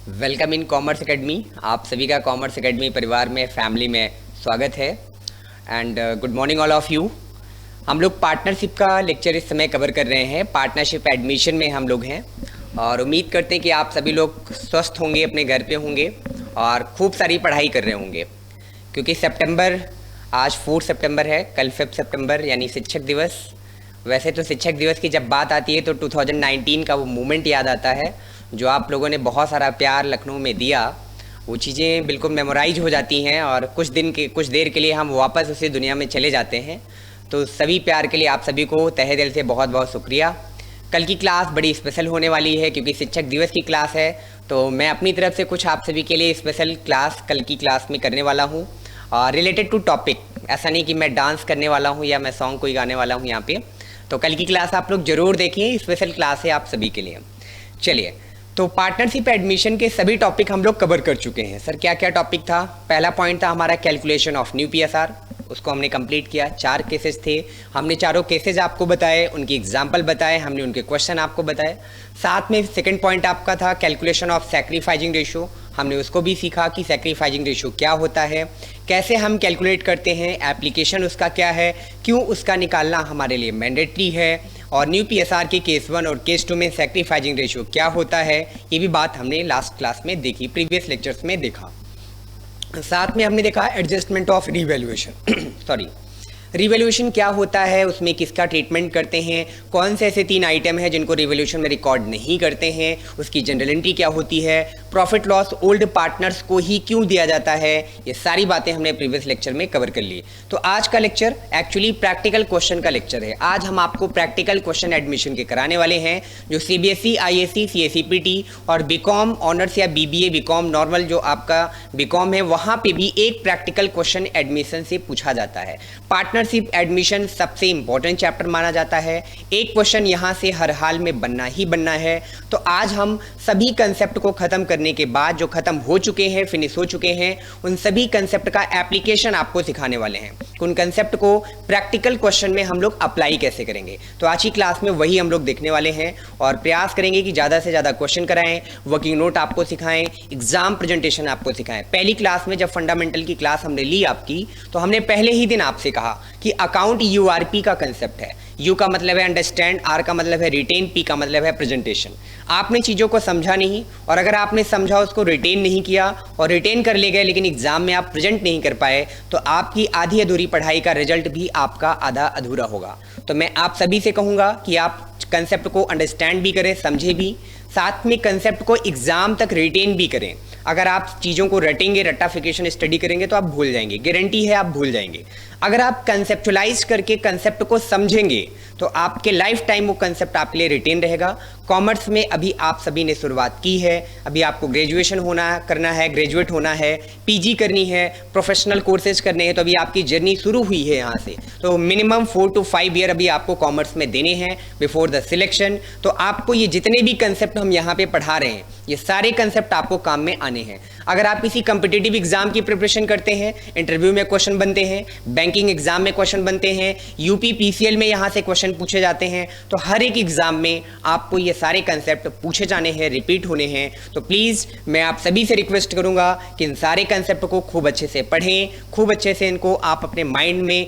Welcome in commerce academy. आप सभी का कॉमर्स एकेडमी परिवार में, फैमिली में स्वागत है। And good morning all of you. हम लोग पार्टनरशिप का लेक्चर इस समय कवर कर रहे हैं। पार्टनरशिप एडमिशन में हम लोग हैं और उम्मीद करते हैं कि आप सभी लोग स्वस्थ होंगे, अपने घर पे होंगे और खूब सारी पढ़ाई कर रहे होंगे, क्योंकि सितंबर, आज 4 सितंबर है, कल 5 सितंबर यानी शिक्षक दिवस। वैसे तो शिक्षक दिवस की जब बात आती है तो 2019 का वो मोमेंट याद आता है जो आप लोगों ने बहुत सारा प्यार लखनऊ में दिया। वो चीज़ें बिल्कुल मेमोराइज हो जाती हैं और कुछ देर के लिए हम वापस उसी दुनिया में चले जाते हैं। तो सभी प्यार के लिए आप सभी को तहे दिल से बहुत बहुत शुक्रिया। कल की क्लास बड़ी स्पेशल होने वाली है क्योंकि शिक्षक दिवस की क्लास है, तो मैं अपनी तरफ से कुछ आप सभी के लिए स्पेशल क्लास कल की क्लास में करने वाला हूँ और रिलेटेड टू टॉपिक। ऐसा नहीं कि मैं डांस करने वाला हूँ या मैं सॉन्ग कोई गाने वाला हूँ यहाँ पे। तो कल की क्लास आप लोग ज़रूर देखिए, स्पेशल क्लास है आप सभी के लिए। चलिए, तो पार्टनरशिप एडमिशन के सभी टॉपिक हम लोग कवर कर चुके हैं। सर क्या क्या टॉपिक था? पहला पॉइंट था हमारा कैलकुलेशन ऑफ न्यू पीएसआर, उसको हमने कंप्लीट किया। 4 केसेस थे, हमने चारों केसेस आपको बताए, उनकी एग्जाम्पल बताए, हमने उनके क्वेश्चन आपको बताए। साथ में सेकंड पॉइंट आपका था कैलकुलेशन ऑफ सैक्रिफाइजिंग रेशियो, हमने उसको भी सीखा कि सैक्रिफाइजिंग रेशियो क्या होता है, कैसे हम कैलकुलेट करते हैं, एप्लीकेशन उसका क्या है, क्यों उसका निकालना हमारे लिए मैंडेटरी है, और न्यू पीएसआर के केस 1 और केस 2 में सैक्रिफाइजिंग रेशियो क्या होता है, ये भी बात हमने लास्ट क्लास में देखी, प्रीवियस लेक्चर्स में देखा। साथ में हमने देखा एडजस्टमेंट ऑफ रिवैल्यूएशन रिवैल्यूएशन क्या होता है, उसमें किसका ट्रीटमेंट करते हैं, कौन से ऐसे 3 आइटम हैं जिनको रिवैल्यूएशन में रिकॉर्ड नहीं करते हैं, उसकी जनरल एंट्री क्या होती है, प्रॉफिट लॉस ओल्ड पार्टनर्स को ही क्यों दिया जाता है, ये सारी बातें हमने प्रीवियस लेक्चर में कवर कर ली। तो आज का लेक्चर एक्चुअली प्रैक्टिकल क्वेश्चन का लेक्चर है। आज हम आपको प्रैक्टिकल क्वेश्चन एडमिशन के कराने वाले हैं, जो सीबीएसई, आईएससी, सीएसईपीटी और बीकॉम ऑनर्स या बीबीए, बीकॉम नॉर्मल जो आपका बीकॉम है, वहाँ पे भी एक प्रैक्टिकल क्वेश्चन एडमिशन से पूछा जाता है। पार्टनरशिप एडमिशन सबसे इंपॉर्टेंट चैप्टर माना जाता है, एक क्वेश्चन यहाँ से हर हाल में बनना ही बनना है। तो आज हम सभी कंसेप्ट को खत्म करने के बाद, जो खत्म हो चुके हैं, फिनिश हो चुके हैं, उन सभी कंसेप्ट का एप्लीकेशन आपको सिखाने वाले हैं। उन कंसेप्ट को प्रैक्टिकल क्वेश्चन में हम लोग अप्लाई कैसे करेंगे, तो आज की क्लास में वही हम लोग देखने वाले हैं और प्रयास करेंगे कि ज़्यादा से ज़्यादा क्वेश्चन कराएं, वर्किंग नोट आपको सिखाएं, एग्जाम प्रेजेंटेशन आपको सिखाएं। पहली क्लास में जब फंडामेंटल की क्लास हमने ली आपकी, तो हमने पहले ही दिन आपसे कहा कि अकाउंट यूआरपी का कंसेप्ट है। यू का मतलब है अंडरस्टैंड, आर का मतलब है रिटेन, पी का मतलब है प्रेजेंटेशन। आपने चीज़ों को समझा नहीं, और अगर आपने समझा उसको रिटेन नहीं किया और रिटेन कर ले गए लेकिन एग्जाम में आप प्रेजेंट नहीं कर पाए, तो आपकी आधी अधूरी पढ़ाई का रिजल्ट भी आपका आधा अधूरा होगा। तो मैं आप सभी से कहूँगा कि आप कंसेप्ट को अंडरस्टैंड भी करें, समझे भी, साथ में कंसेप्ट को एग्जाम तक रिटेन भी करें। अगर आप चीज़ों को रटेंगे, रट्टाफिकेशन स्टडी करेंगे तो आप भूल जाएंगे, गारंटी है आप भूल जाएंगे। अगर आप कंसेप्चुलाइज करके कंसेप्ट को समझेंगे तो आपके लाइफ टाइम वो कंसेप्ट आपके लिए रिटेन रहेगा। कॉमर्स में अभी आप सभी ने शुरुआत की है, अभी आपको ग्रेजुएशन करना है, ग्रेजुएट होना है, पीजी करनी है, प्रोफेशनल कोर्सेज करने हैं, तो अभी आपकी जर्नी शुरू हुई है यहाँ से। तो मिनिमम 4 to 5 ईयर अभी आपको कॉमर्स में देने हैं बिफोर द सिलेक्शन। तो आपको ये जितने भी कंसेप्ट हम यहाँ पे पढ़ा रहे हैं, ये सारे कंसेप्ट आपको काम में आने हैं। अगर आप किसी कम्पिटिटिव एग्जाम की प्रिपरेशन करते हैं, इंटरव्यू में क्वेश्चन बनते हैं, बैंकिंग एग्जाम में क्वेश्चन बनते हैं, यूपी पीसीएल में यहाँ से क्वेश्चन पूछे जाते हैं, तो हर एक एग्जाम में आपको ये सारे कंसेप्ट पूछे जाने हैं, रिपीट होने हैं। तो प्लीज़ मैं आप सभी से रिक्वेस्ट करूँगा कि इन सारे कंसेप्ट को खूब अच्छे से पढ़ें, खूब अच्छे से इनको आप अपने माइंड में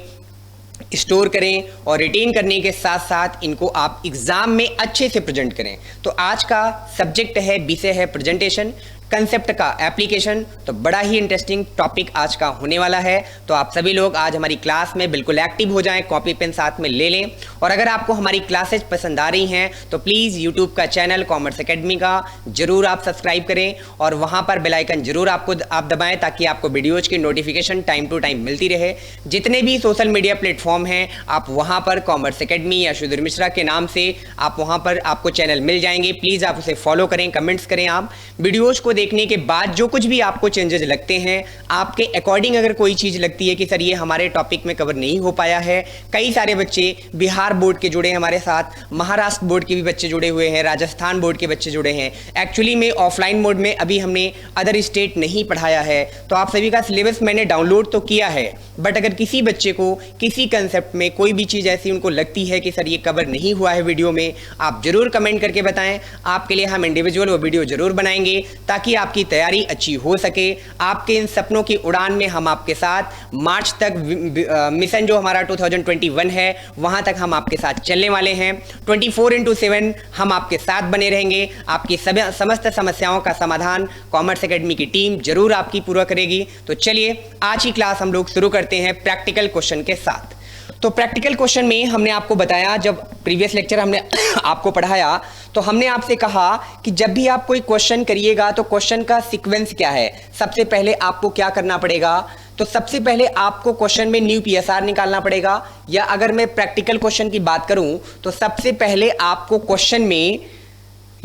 स्टोर करें और रिटेन करने के साथ साथ इनको आप एग्जाम में अच्छे से प्रेजेंट करें। तो आज का सब्जेक्ट है, विषय है प्रेजेंटेशन, कंसेप्ट का एप्लीकेशन। तो बड़ा ही इंटरेस्टिंग टॉपिक आज का होने वाला है। तो आप सभी लोग आज हमारी क्लास में बिल्कुल एक्टिव हो जाएं, कॉपी पेन साथ में ले लें। और अगर आपको हमारी क्लासेज पसंद आ रही हैं तो प्लीज़ यूट्यूब का चैनल कॉमर्स एकेडमी का जरूर आप सब्सक्राइब करें और वहाँ पर बेल आइकन जरूर आप दबाएं, ताकि आपको वीडियोज़ की नोटिफिकेशन टाइम टू टाइम मिलती रहे। जितने भी सोशल मीडिया प्लेटफॉर्म हैं, आप वहाँ पर कॉमर्स एकेडमी या सुधीर मिश्रा के नाम से आप वहाँ पर आपको चैनल मिल जाएंगे। प्लीज़ आप उसे फॉलो करें, कमेंट्स करें। आप वीडियोज़ को देखने के बाद जो कुछ भी आपको चेंजेस लगते हैं, आपके अकॉर्डिंग अगर कोई चीज़ लगती है कि सर ये हमारे टॉपिक में कवर नहीं हो पाया है, कई सारे बच्चे बिहार बोर्ड के जुड़े हैं हमारे साथ, महाराष्ट्र बोर्ड के भी बच्चे जुड़े हुए हैं, राजस्थान बोर्ड के बच्चे जुड़े हैं। एक्चुअली में ऑफलाइन मोड में अभी हमने अदर स्टेट नहीं पढ़ाया है, तो आप सभी का सिलेबस मैंने डाउनलोड तो किया है, बट अगर किसी बच्चे को किसी कंसेप्ट में कोई भी चीज़ ऐसी उनको लगती है कि सर ये कवर नहीं हुआ है वीडियो में, आप जरूर कमेंट करके बताएं। आपके लिए हम इंडिविजुअल वो वीडियो जरूर बनाएंगे ताकि ताकि आपकी तैयारी अच्छी हो सके। आपके इन सपनों की उड़ान में हम आपके साथ मार्च तक मिशन जो हमारा 2021 है वहां तक हम आपके साथ चलने वाले हैं। 24/7 हम आपके साथ बने रहेंगे। आपकी समस्त समस्याओं का समाधान कॉमर्स एकेडमी की टीम जरूर आपकी पूरा करेगी। तो चलिए आज की क्लास हम लोग शुरू करते हैं प्रैक्टिकल क्वेश्चन के साथ। तो प्रैक्टिकल क्वेश्चन में हमने आपको बताया, जब प्रीवियस लेक्चर हमने आपको पढ़ाया तो हमने आपसे कहा कि जब भी आप कोई क्वेश्चन करिएगा तो क्वेश्चन का सीक्वेंस क्या है। सबसे पहले आपको क्या करना पड़ेगा, तो सबसे पहले आपको क्वेश्चन में न्यू पीएसआर निकालना पड़ेगा, या अगर मैं प्रैक्टिकल क्वेश्चन की बात करूं तो सबसे पहले आपको क्वेश्चन में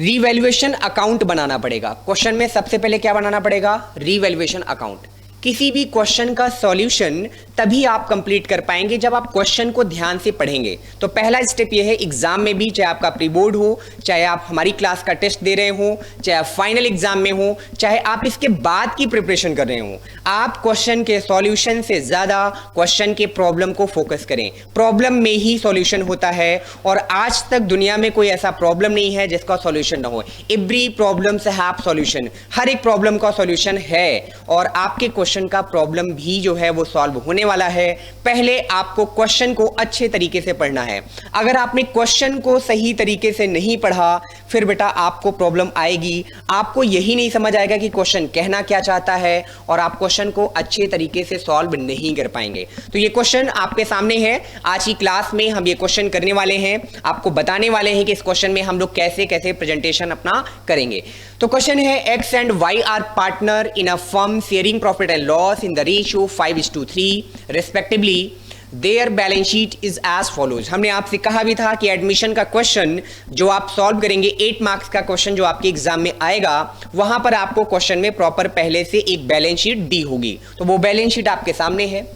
रीवैल्यूएशन अकाउंट बनाना पड़ेगा। क्वेश्चन में सबसे पहले क्या बनाना पड़ेगा, रीवैल्यूएशन अकाउंट। किसी भी क्वेश्चन का सॉल्यूशन तभी आप कंप्लीट कर पाएंगे जब आप क्वेश्चन को ध्यान से पढ़ेंगे। तो पहला स्टेप यह है, एग्जाम में भी, चाहे आपका प्री बोर्ड हो, चाहे आप हमारी क्लास का टेस्ट दे रहे हो, चाहे आप फाइनल एग्जाम में हो, चाहे आप इसके बाद की प्रिपरेशन कर रहे हो, आप क्वेश्चन के सॉल्यूशन से ज्यादा क्वेश्चन के प्रॉब्लम को फोकस करें। प्रॉब्लम में ही सॉल्यूशन होता है और आज तक दुनिया में कोई ऐसा प्रॉब्लम नहीं है जिसका सॉल्यूशन ना हो। एवरी प्रॉब्लम्स हैव सॉल्यूशन, हर एक प्रॉब्लम का सॉल्यूशन है और आपके क्वेश्चन का प्रॉब्लम भी जो है वो सॉल्व होने वाला है। पहले आपको क्वेश्चन को अच्छे तरीके से पढ़ना है। अगर आपने क्वेश्चन को सही तरीके से नहीं पढ़ा फिर बेटा आपको प्रॉब्लम आएगी। आपको यही नहीं समझ आएगा कि क्वेश्चन कहना क्या चाहता है और आप क्वेश्चन को अच्छे तरीके से सॉल्व नहीं कर पाएंगे। तो ये क्वेश्चन आपके सामने है। आज की क्लास में हम ये क्वेश्चन करने वाले हैं, आपको बताने वाले हैं कि इस क्वेश्चन में हम लोग कैसे कैसे प्रेजेंटेशन अपना करेंगे। तो क्वेश्चन है, X and Y are partner in a firm sharing profit and loss in the ratio 5:3 respectively. Their balance sheet is as follows. हमने आपसे कहा भी था कि एडमिशन का क्वेश्चन जो आप सॉल्व करेंगे, 8 मार्क्स का क्वेश्चन जो आपके एग्जाम में आएगा, वहां पर आपको क्वेश्चन में प्रॉपर पहले से एक बैलेंस शीट दी होगी। तो वो बैलेंस शीट आपके सामने है।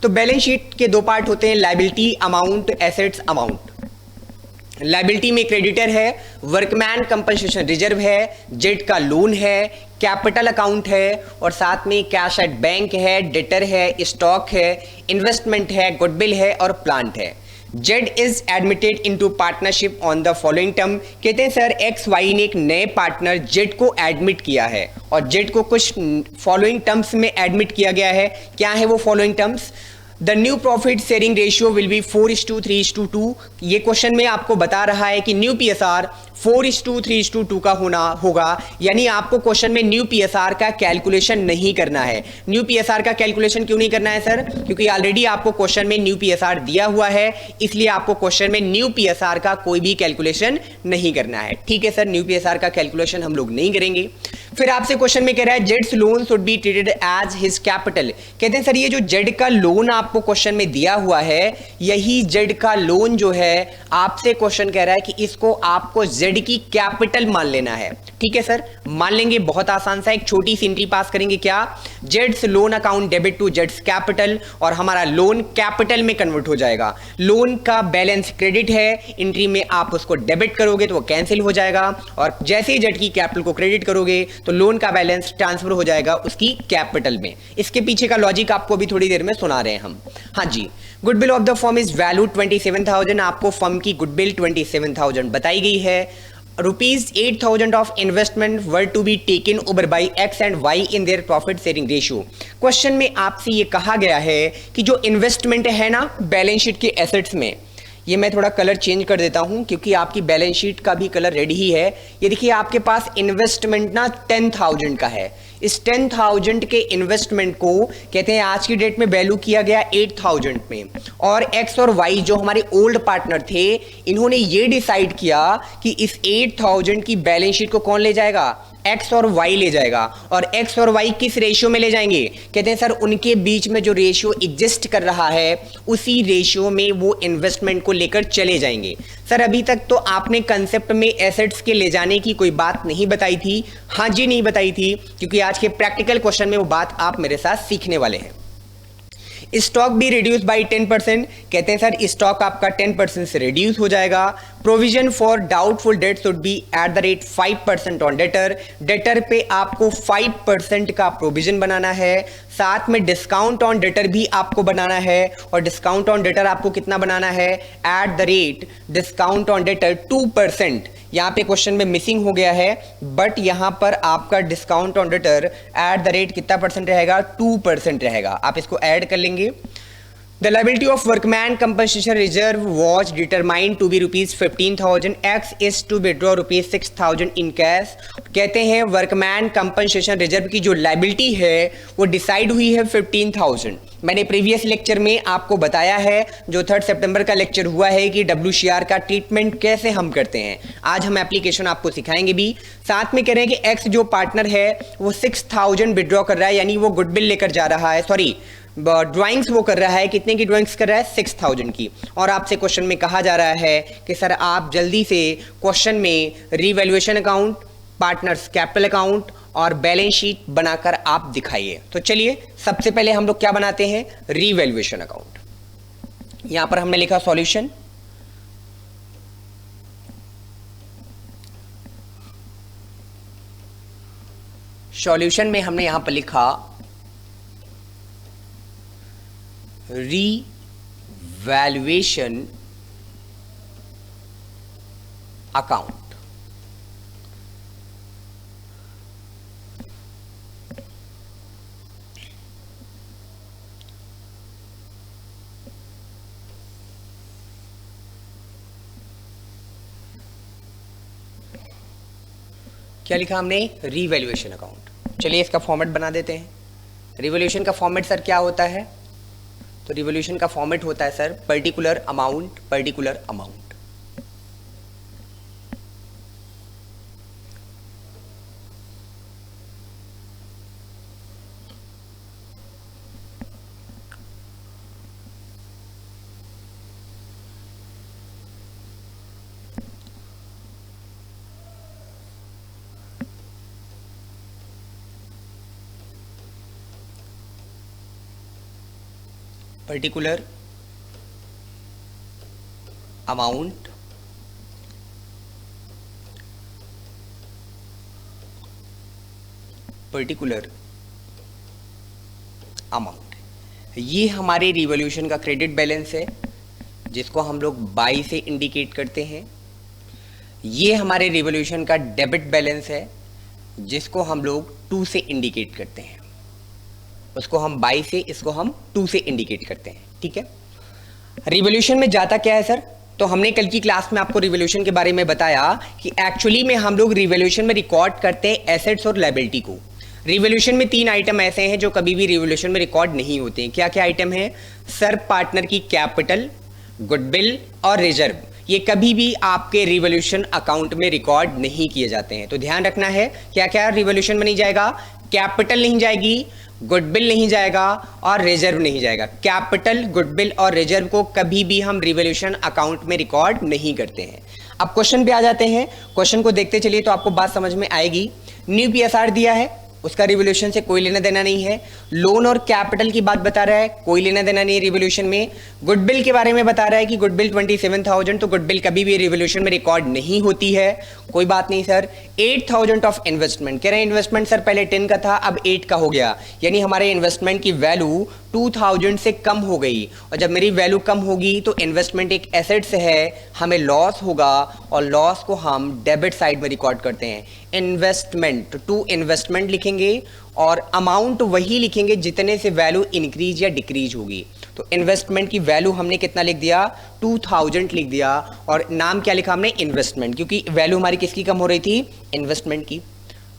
तो बैलेंस शीट के दो पार्ट होते हैं, liability amount, assets amount. Liability में क्रेडिटर है, वर्कमैन कंपनसेशन रिजर्व है, जेड का लोन है, कैपिटल अकाउंट है और साथ में कैश एट बैंक है, डेटर है, स्टॉक है, इन्वेस्टमेंट है, गुडविल है और प्लांट है। Z is admitted into partnership on the following term. कहते हैं सर एक्स वाई ने एक नए पार्टनर जेड को एडमिट किया है और जेड को कुछ फॉलोइंग टर्म्स में एडमिट किया गया है। क्या है वो following terms? The new profit sharing ratio will be 4:3:2। ये क्वेश्चन में आपको बता रहा है कि न्यू पीएसआर 4:3:2 का होगा, यानी आपको क्वेश्चन में न्यू पीएसआर का कैलकुलेशन नहीं करना है। न्यू पीएसआर का कैलकुलेशन क्यों नहीं करना है सर? क्योंकि ऑलरेडी आपको क्वेश्चन में न्यू पीएसआर दिया हुआ है, इसलिए आपको क्वेश्चन में न्यू पीएसआर का कोई भी कैलकुलेशन नहीं करना है। ठीक है सर, न्यू पीएसआर का कैलकुलेशन हम लोग नहीं करेंगे। फिर आपसे क्वेश्चन में कह रहा है जेड्स loan should be treated as his capital. कहते हैं सर ये जो जेड का लोन आपको क्वेश्चन में दिया हुआ है, यही जेड का लोन जो है आपसे क्वेश्चन कह रहा है कि इसको आपको जेड की कैपिटल मान लेना है। ठीक है सर, मान लेंगे, बहुत आसान सा एक छोटी सी एंट्री पास करेंगे। क्या? Jades loan account debit to Jades capital और हमारा लोन कैपिटल में कन्वर्ट हो जाएगा। लोन का बैलेंस क्रेडिट है, एंट्री में आप उसको डेबिट करोगे तो वो कैंसिल हो जाएगा और जैसे ही जेड की कैपिटल को क्रेडिट करोगे तो लोन का बैलेंस ट्रांसफर हो जाएगा उसकी कैपिटल में। इसके पीछे का लॉजिक आपको अभी थोड़ी देर में सुना रहे हैं हम। हाँ जी, goodwill of the firm is value 27,000। आपको फर्म की गुडविल 27,000 बताई गई है। ₹8,000 of investment were to be taken over by X and Y in their profit sharing ratio. Question में आपसे ये कहा गया है कि जो इन्वेस्टमेंट है ना बैलेंस शीट के एसेट्स में, ये मैं थोड़ा कलर चेंज कर देता हूं क्योंकि आपकी बैलेंस शीट का भी कलर रेड ही है। ये देखिए आपके पास इन्वेस्टमेंट ना 10,000 का है। इस 10,000 के इन्वेस्टमेंट को कहते हैं आज की डेट में वैल्यू किया गया 8,000 में, और एक्स और वाई जो हमारे ओल्ड पार्टनर थे इन्होंने ये डिसाइड किया कि इस 8,000 की बैलेंस शीट को कौन ले जाएगा? एक्स और वाई ले जाएगा। और एक्स और वाई किस रेशियो में ले जाएंगे? कहते हैं सर उनके बीच में जो रेशियो एग्जिस्ट कर रहा है उसी रेशियो में वो इन्वेस्टमेंट को लेकर चले जाएंगे। सर अभी तक तो आपने कंसेप्ट में एसेट्स के ले जाने की कोई बात नहीं बताई थी। हाँ जी नहीं बताई थी, क्योंकि आज के प्रैक्टिकल क्वेश्चन में वो बात आप मेरे साथ सीखने वाले हैं। स्टॉक भी रिड्यूस बाई 10%। कहते हैं सर स्टॉक आपका 10% से रिड्यूस हो जाएगा। Provision for doubtful debt should be at the rate 5% on debtor. Debtor पे आपको 5% का प्रोविजन बनाना है। साथ में डिस्काउंट ऑन डेटर भी आपको बनाना है, और डिस्काउंट ऑन डेटर आपको कितना बनाना है? At the rate discount on debtor 2%, यहाँ पे क्वेश्चन में मिसिंग हो गया है, बट यहाँ पर आपका discount on return at the rate कितना परसेंट रहेगा, 2% रहेगा। आप इसको ऐड कर लेंगे। The liability of workman compensation reserve was determined to be ₹15,000. X is to withdraw ₹6,000 in cash. कहते हैं वर्कमैन कंपनसेशन रिजर्व की जो लाइबिलिटी है वो डिसाइड हुई है 15,000। मैंने प्रीवियस लेक्चर में आपको बताया है, जो 3 सितंबर का लेक्चर हुआ है, कि WCR का ट्रीटमेंट कैसे हम करते हैं। आज हम एप्लीकेशन आपको सिखाएंगे भी। साथ में कह रहे हैं कि एक्स जो पार्टनर है वो 6,000 विड्रॉ कर रहा है, यानी वो गुडविल लेकर जा रहा है, सॉरी ड्राइंग्स वो कर रहा है। कितने की ड्राइंग्स कर रहा है, 6,000 की। और आपसे क्वेश्चन में कहा जा रहा है कि सर आप जल्दी से क्वेश्चन में revaluation account, partners capital account और बैलेंस शीट बनाकर आप दिखाइए। तो चलिए सबसे पहले हम लोग क्या बनाते हैं, रीवैल्यूएशन अकाउंट। यहां पर हमने लिखा सॉल्यूशन, सॉल्यूशन में हमने यहां पर लिखा रीवैल्यूएशन अकाउंट। क्या लिखा हमने, रीवैल्यूएशन अकाउंट। चलिए इसका फॉर्मेट बना देते हैं। रिवैल्यूएशन का फॉर्मेट सर क्या होता है, तो रिवॉल्यूशन का फॉर्मेट होता है sir particular amount, particular amount. Particular amount, particular amount, ये हमारे रिवॉल्यूशन का क्रेडिट बैलेंस है जिसको हम लोग बाई से इंडिकेट करते हैं। ये हमारे रिवॉल्यूशन का डेबिट बैलेंस है जिसको हम लोग 2 से इंडिकेट करते हैं। उसको हम बाई से, इसको हम 2 से इंडिकेट करते हैं। ठीक है, रिवॉल्यूशन में जाता क्या है सर, तो हमने कल की क्लास में आपको रिवॉल्यूशन के बारे में बताया कि एक्चुअली में हम लोग रिवॉल्यूशन में रिकॉर्ड करते हैं एसेट्स और लायबिलिटी को। रिवॉल्यूशन में 3 आइटम ऐसे हैं जो कभी भी रिवॉल्यूशन में रिकॉर्ड नहीं होते हैं। क्या क्या आइटम है सर, पार्टनर की कैपिटल, गुडविल और रिजर्व। ये कभी भी आपके रिवॉल्यूशन अकाउंट में रिकॉर्ड नहीं किए जाते हैं। तो ध्यान रखना है क्या क्या रिवॉल्यूशन में नहीं जाएगा, कैपिटल नहीं जाएगी, गुडविल नहीं जाएगा और रिजर्व नहीं जाएगा। कैपिटल, गुडविल और रिजर्व को कभी भी हम रिवॉल्यूशन अकाउंट में रिकॉर्ड नहीं करते हैं। अब क्वेश्चन पे आ जाते हैं। क्वेश्चन को देखते चलिए तो आपको बात समझ में आएगी। न्यू PSR दिया है, उसका रिवॉल्यूशन से कोई लेना देना नहीं है। लोन और कैपिटल की बात बता रहा है, कोई लेना देना नहीं है रिवॉल्यूशन में। गुडविल के बारे में बता रहा है कि गुडविल 27,000, तो गुडविल कभी भी रिवॉल्यूशन में रिकॉर्ड नहीं होती है, कोई बात नहीं सर। 8,000 ऑफ इन्वेस्टमेंट, कह रहे हैं इन्वेस्टमेंट सर पहले 10 का था अब 8 का हो गया, यानी हमारे इन्वेस्टमेंट की वैल्यू 2,000 से कम हो गई। और जब मेरी वैल्यू कम होगी तो इन्वेस्टमेंट एक एसेट से है, हमें लॉस होगा और लॉस को हम डेबिट साइड में रिकॉर्ड करते हैं। इन्वेस्टमेंट टू इन्वेस्टमेंट लिखेंगे और अमाउंट वही लिखेंगे जितने से वैल्यू इंक्रीज या डिक्रीज होगी। तो इन्वेस्टमेंट की वैल्यू हमने कितना लिख दिया, 2,000 लिख दिया। और नाम क्या लिखा हमने, इन्वेस्टमेंट, क्योंकि वैल्यू हमारी किसकी कम हो रही थी, इन्वेस्टमेंट की।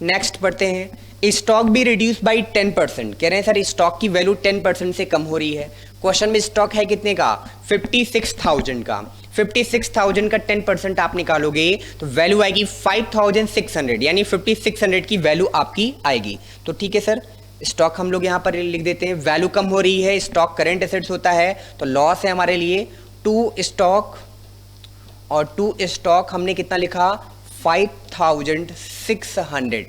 नेक्स्ट पढ़ते हैं, स्टॉक भी रिड्यूस बाई 10%। कह रहे हैं सर स्टॉक की वैल्यू 10% से कम हो रही है। क्वेश्चन में स्टॉक है कितने का, 56,000 का। 56,000 का 10% आप निकालोगे तो वैल्यू आएगी 5,600, यानी 5,600 की वैल्यू आपकी आएगी। तो ठीक है सर, स्टॉक हम लोग यहाँ पर लिख देते हैं। वैल्यू कम हो रही है, स्टॉक करंट एसेट्स होता है तो लॉस है हमारे लिए। टू स्टॉक, और टू स्टॉक हमने कितना लिखा, 5,600।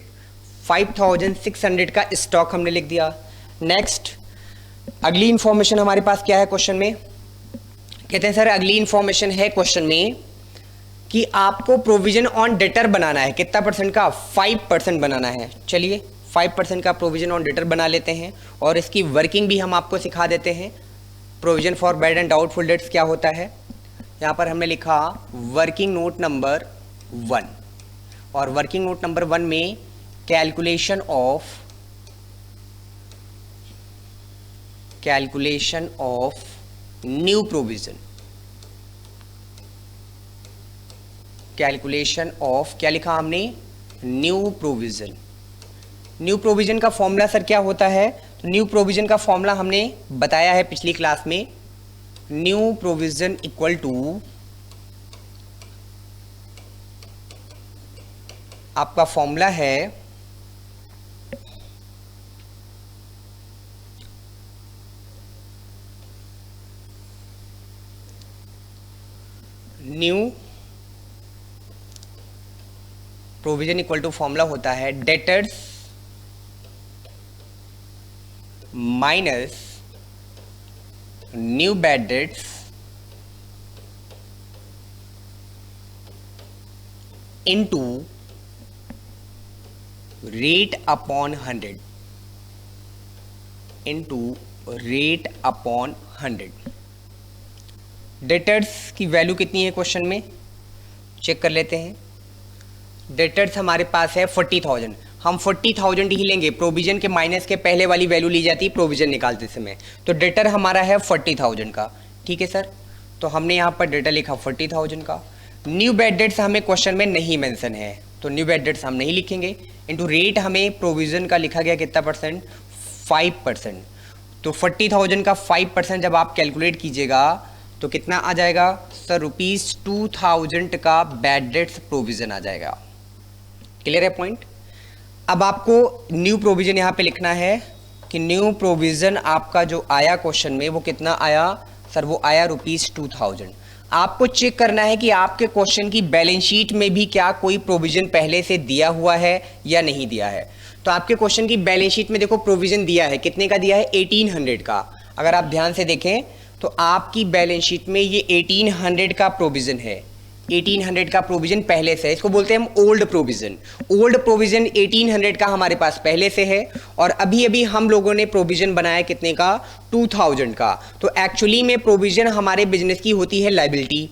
5,600 का स्टॉक हमने लिख दिया। नेक्स्ट अगली इंफॉर्मेशन हमारे पास क्या है क्वेश्चन में, कहते हैं सर अगली इंफॉर्मेशन है क्वेश्चन में कि आपको प्रोविजन ऑन डेटर बनाना है। कितना परसेंट का, 5% बनाना है। चलिए 5% का प्रोविजन ऑन डेटर बना लेते हैं और इसकी वर्किंग भी हम आपको सिखा देते हैं। Provision for bad and doubtful dates क्या होता है, यहाँ पर हमने लिखा वर्किंग नोट नंबर 1 और वर्किंग नोट नंबर 1 में calculation of new provision, calculation of क्या लिखा हमने, न्यू प्रोविजन। न्यू प्रोविजन का फॉर्मूला सर क्या होता है, तो न्यू प्रोविजन का फॉर्मूला हमने बताया है पिछली क्लास में। न्यू प्रोविजन इक्वल टू आपका फॉर्मूला है new provision equal to formula होता है debtors minus new bad debts into rate upon 100 into rate upon 100। Debtors की वैल्यू कितनी है क्वेश्चन में, चेक कर लेते हैं। डेटर्स हमारे पास है 40,000, हम 40,000 ही लेंगे, प्रोविजन के माइनस के पहले वाली वैल्यू ली जाती है प्रोविजन निकालते समय। तो डेटर हमारा है 40,000 का, ठीक है सर। तो हमने यहाँ पर डेटर लिखा 40,000 का। न्यू बैड डेट्स हमें क्वेश्चन में नहीं मेंशन है, तो न्यू बैड डेट्स हम नहीं लिखेंगे। इनटू रेट हमें प्रोविजन का लिखा गया कितना परसेंट, 5%। तो 40,000 का 5% जब आप कैलकुलेट कीजिएगा तो कितना आ जाएगा सर, ₹2,000 का बैड डेट्स प्रोविजन आ जाएगा। क्लियर है पॉइंट। अब आपको न्यू प्रोविजन यहाँ पे लिखना है कि न्यू प्रोविजन आपका जो आया क्वेश्चन में वो कितना आया सर, वो आया ₹2,000। आपको चेक करना है कि आपके क्वेश्चन की बैलेंस शीट में भी क्या कोई प्रोविजन पहले से दिया हुआ है या नहीं दिया है। तो आपके क्वेश्चन की बैलेंस शीट में देखो प्रोविजन दिया है, कितने का दिया है, 1800 का। अगर आप ध्यान से देखें तो आपकी बैलेंस शीट में ये 1800 का प्रोविजन है, 1800 का प्रोविजन पहले से है। इसको बोलते हैं हम ओल्ड प्रोविजन। ओल्ड प्रोविजन 1800 का हमारे पास पहले से है और अभी अभी हम लोगों ने प्रोविजन बनाया कितने का, 2000 का। तो एक्चुअली में प्रोविजन हमारे बिजनेस की होती है लायबिलिटी।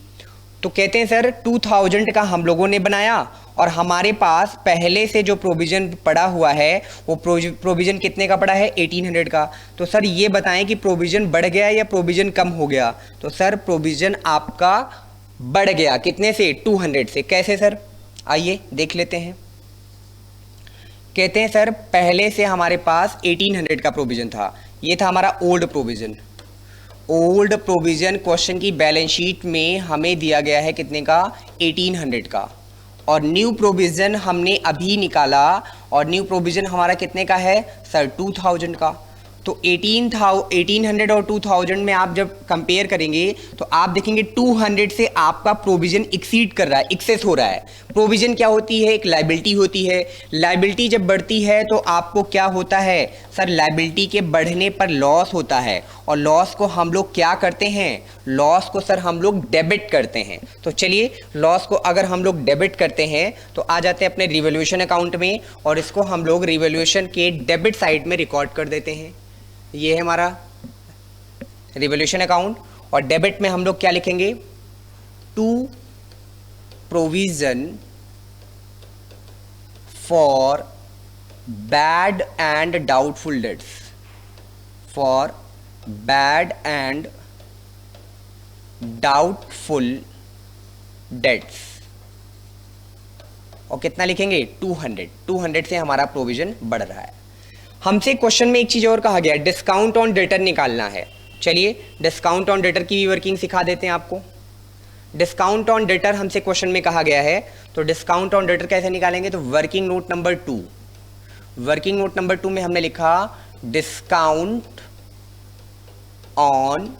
तो कहते हैं सर 2000 का हम लोगों ने बनाया और हमारे पास पहले से जो प्रोविजन पड़ा हुआ है वो प्रोविजन कितने का पड़ा है, 1800 का। तो सर ये बताएं कि प्रोविजन बढ़ गया या प्रोविजन कम हो गया। तो सर प्रोविजन आपका बढ़ गया, कितने से, 200 से। कैसे सर, आइए देख लेते हैं। कहते हैं सर पहले से हमारे पास 1800 का प्रोविजन था, ये था हमारा old provision. Old provision question की बैलेंस शीट में हमें दिया गया है कितने का, 1800 का। और न्यू प्रोविजन हमने अभी निकाला और न्यू प्रोविजन हमारा कितने का है सर, 2000 का। तो 1800 और 2000 में आप जब कंपेयर करेंगे तो आप देखेंगे 200 से आपका प्रोविजन एक्सीड कर रहा है, एक्सेस हो रहा है। प्रोविजन क्या होती है, एक लायबिलिटी होती है। लायबिलिटी जब बढ़ती है तो आपको क्या होता है सर, लायबिलिटी के बढ़ने पर लॉस होता है और लॉस को हम लोग क्या करते हैं, लॉस को सर हम लोग डेबिट करते हैं। तो चलिए लॉस को अगर हम लोग डेबिट करते हैं तो आ जाते हैं अपने रिवैल्यूएशन अकाउंट में और इसको हम लोग रिवैल्यूएशन के डेबिट साइड में रिकॉर्ड कर देते हैं। ये है हमारा रिवैल्यूएशन अकाउंट और डेबिट में हम लोग क्या लिखेंगे, to provision for bad and doubtful debts, for bad and doubtful debts. और कितना लिखेंगे, 200 से हमारा प्रोविजन बढ़ रहा है। हमसे क्वेश्चन में एक चीज और कहा गया, डिस्काउंट ऑन डेटर निकालना है। चलिए डिस्काउंट ऑन डेटर की भी वर्किंग सिखा देते हैं आपको। डिस्काउंट ऑन डेटर हमसे क्वेश्चन में कहा गया है, तो डिस्काउंट ऑन डेटर कैसे निकालेंगे, तो working note number 2, working note number 2 में हमने लिखा डिस्काउंट ऑन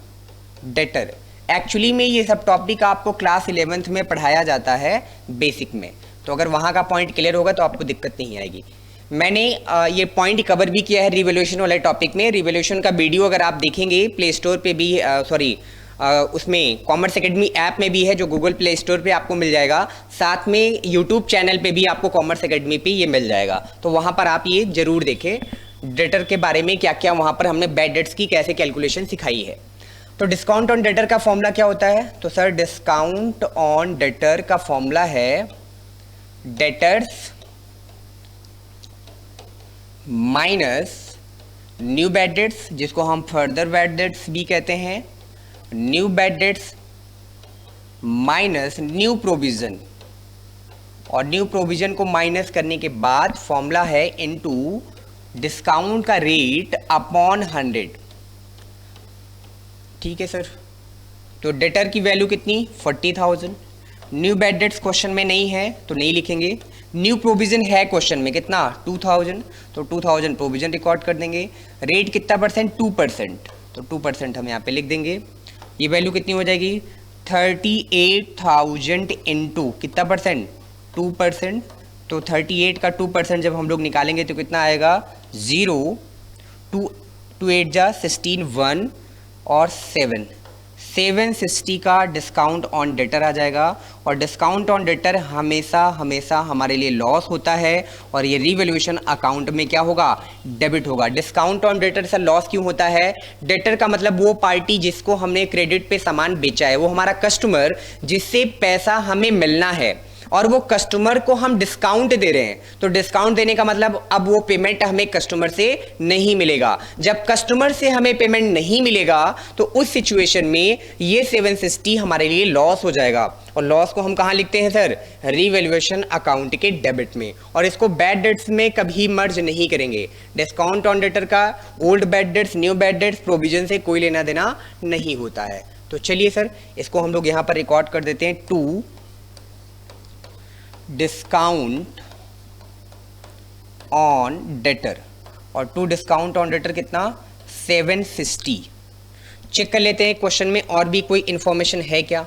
डेटर। एक्चुअली में ये सब टॉपिक आपको क्लास 11th में पढ़ाया जाता है बेसिक में, तो अगर वहाँ का पॉइंट क्लियर होगा तो आपको दिक्कत नहीं आएगी। मैंने ये पॉइंट कवर भी किया है रिवैल्यूएशन वाले टॉपिक में। रिवैल्यूएशन का वीडियो अगर आप देखेंगे प्ले स्टोर पे भी, उसमें कॉमर्स एकेडमी ऐप में भी है जो गूगल प्ले स्टोर पे आपको मिल जाएगा, साथ में यूट्यूब चैनल पे भी आपको कॉमर्स एकेडमी पे ये मिल जाएगा। तो वहाँ पर आप ये जरूर देखें डेटर के बारे में, क्या क्या वहाँ पर हमने बैड डेट्स की कैसे कैलकुलेशन सिखाई है। तो डिस्काउंट ऑन डेटर का फॉर्मूला क्या होता है, तो सर डिस्काउंट ऑन डेटर का फॉर्मूला है debtors minus new bad dates, जिसको हम फर्दर बैड डेट्स भी कहते हैं, new bad dates minus new provision, और न्यू प्रोविजन को माइनस करने के बाद फॉर्मूला है इनटू डिस्काउंट का रेट अपॉन 100। ठीक है सर, तो डेटर की वैल्यू कितनी 40,000, न्यू बैड डेट्स क्वेश्चन में नहीं है तो नहीं लिखेंगे, न्यू प्रोविजन है क्वेश्चन में कितना 2000, तो 2000 प्रोविजन रिकॉर्ड कर देंगे, रेट कितना परसेंट 2%, तो 2% हम यहाँ पे लिख देंगे। ये वैल्यू कितनी हो जाएगी 38,000 इंटू कितना परसेंट 2%, तो 38 का 2% जब हम लोग निकालेंगे तो कितना आएगा 0, 2 8 जा 16 1 और 760 का डिस्काउंट ऑन डेटर आ जाएगा, और डिस्काउंट ऑन डेटर हमेशा हमेशा हमारे लिए लॉस होता है, और ये रिवैल्यूएशन अकाउंट में क्या होगा डेबिट होगा। डिस्काउंट ऑन डेटर से लॉस क्यों होता है, डेटर का मतलब वो पार्टी जिसको हमने क्रेडिट पे सामान बेचा है, वो हमारा कस्टमर जिससे पैसा हमें मिलना है, और वो कस्टमर को हम डिस्काउंट दे रहे हैं, तो डिस्काउंट देने का मतलब अब वो पेमेंट हमें कस्टमर से नहीं मिलेगा। जब कस्टमर से हमें पेमेंट नहीं मिलेगा तो उस सिचुएशन में ये 760 हमारे लिए लॉस हो जाएगा, और लॉस को हम कहाँ लिखते हैं सर रिवैल्यूएशन अकाउंट के डेबिट में, और इसको बैड डेट्स में कभी मर्ज नहीं करेंगे। डिस्काउंट ऑन डेटर का old bad debts new bad dates provision से कोई लेना देना नहीं होता है। तो चलिए सर इसको हम लोग यहाँ पर रिकॉर्ड कर देते हैं, टू डिस्काउंट ऑन डेटर, और टू डिस्काउंट ऑन डेटर कितना 760। चेक कर लेते हैं क्वेश्चन में और भी कोई इंफॉर्मेशन है क्या।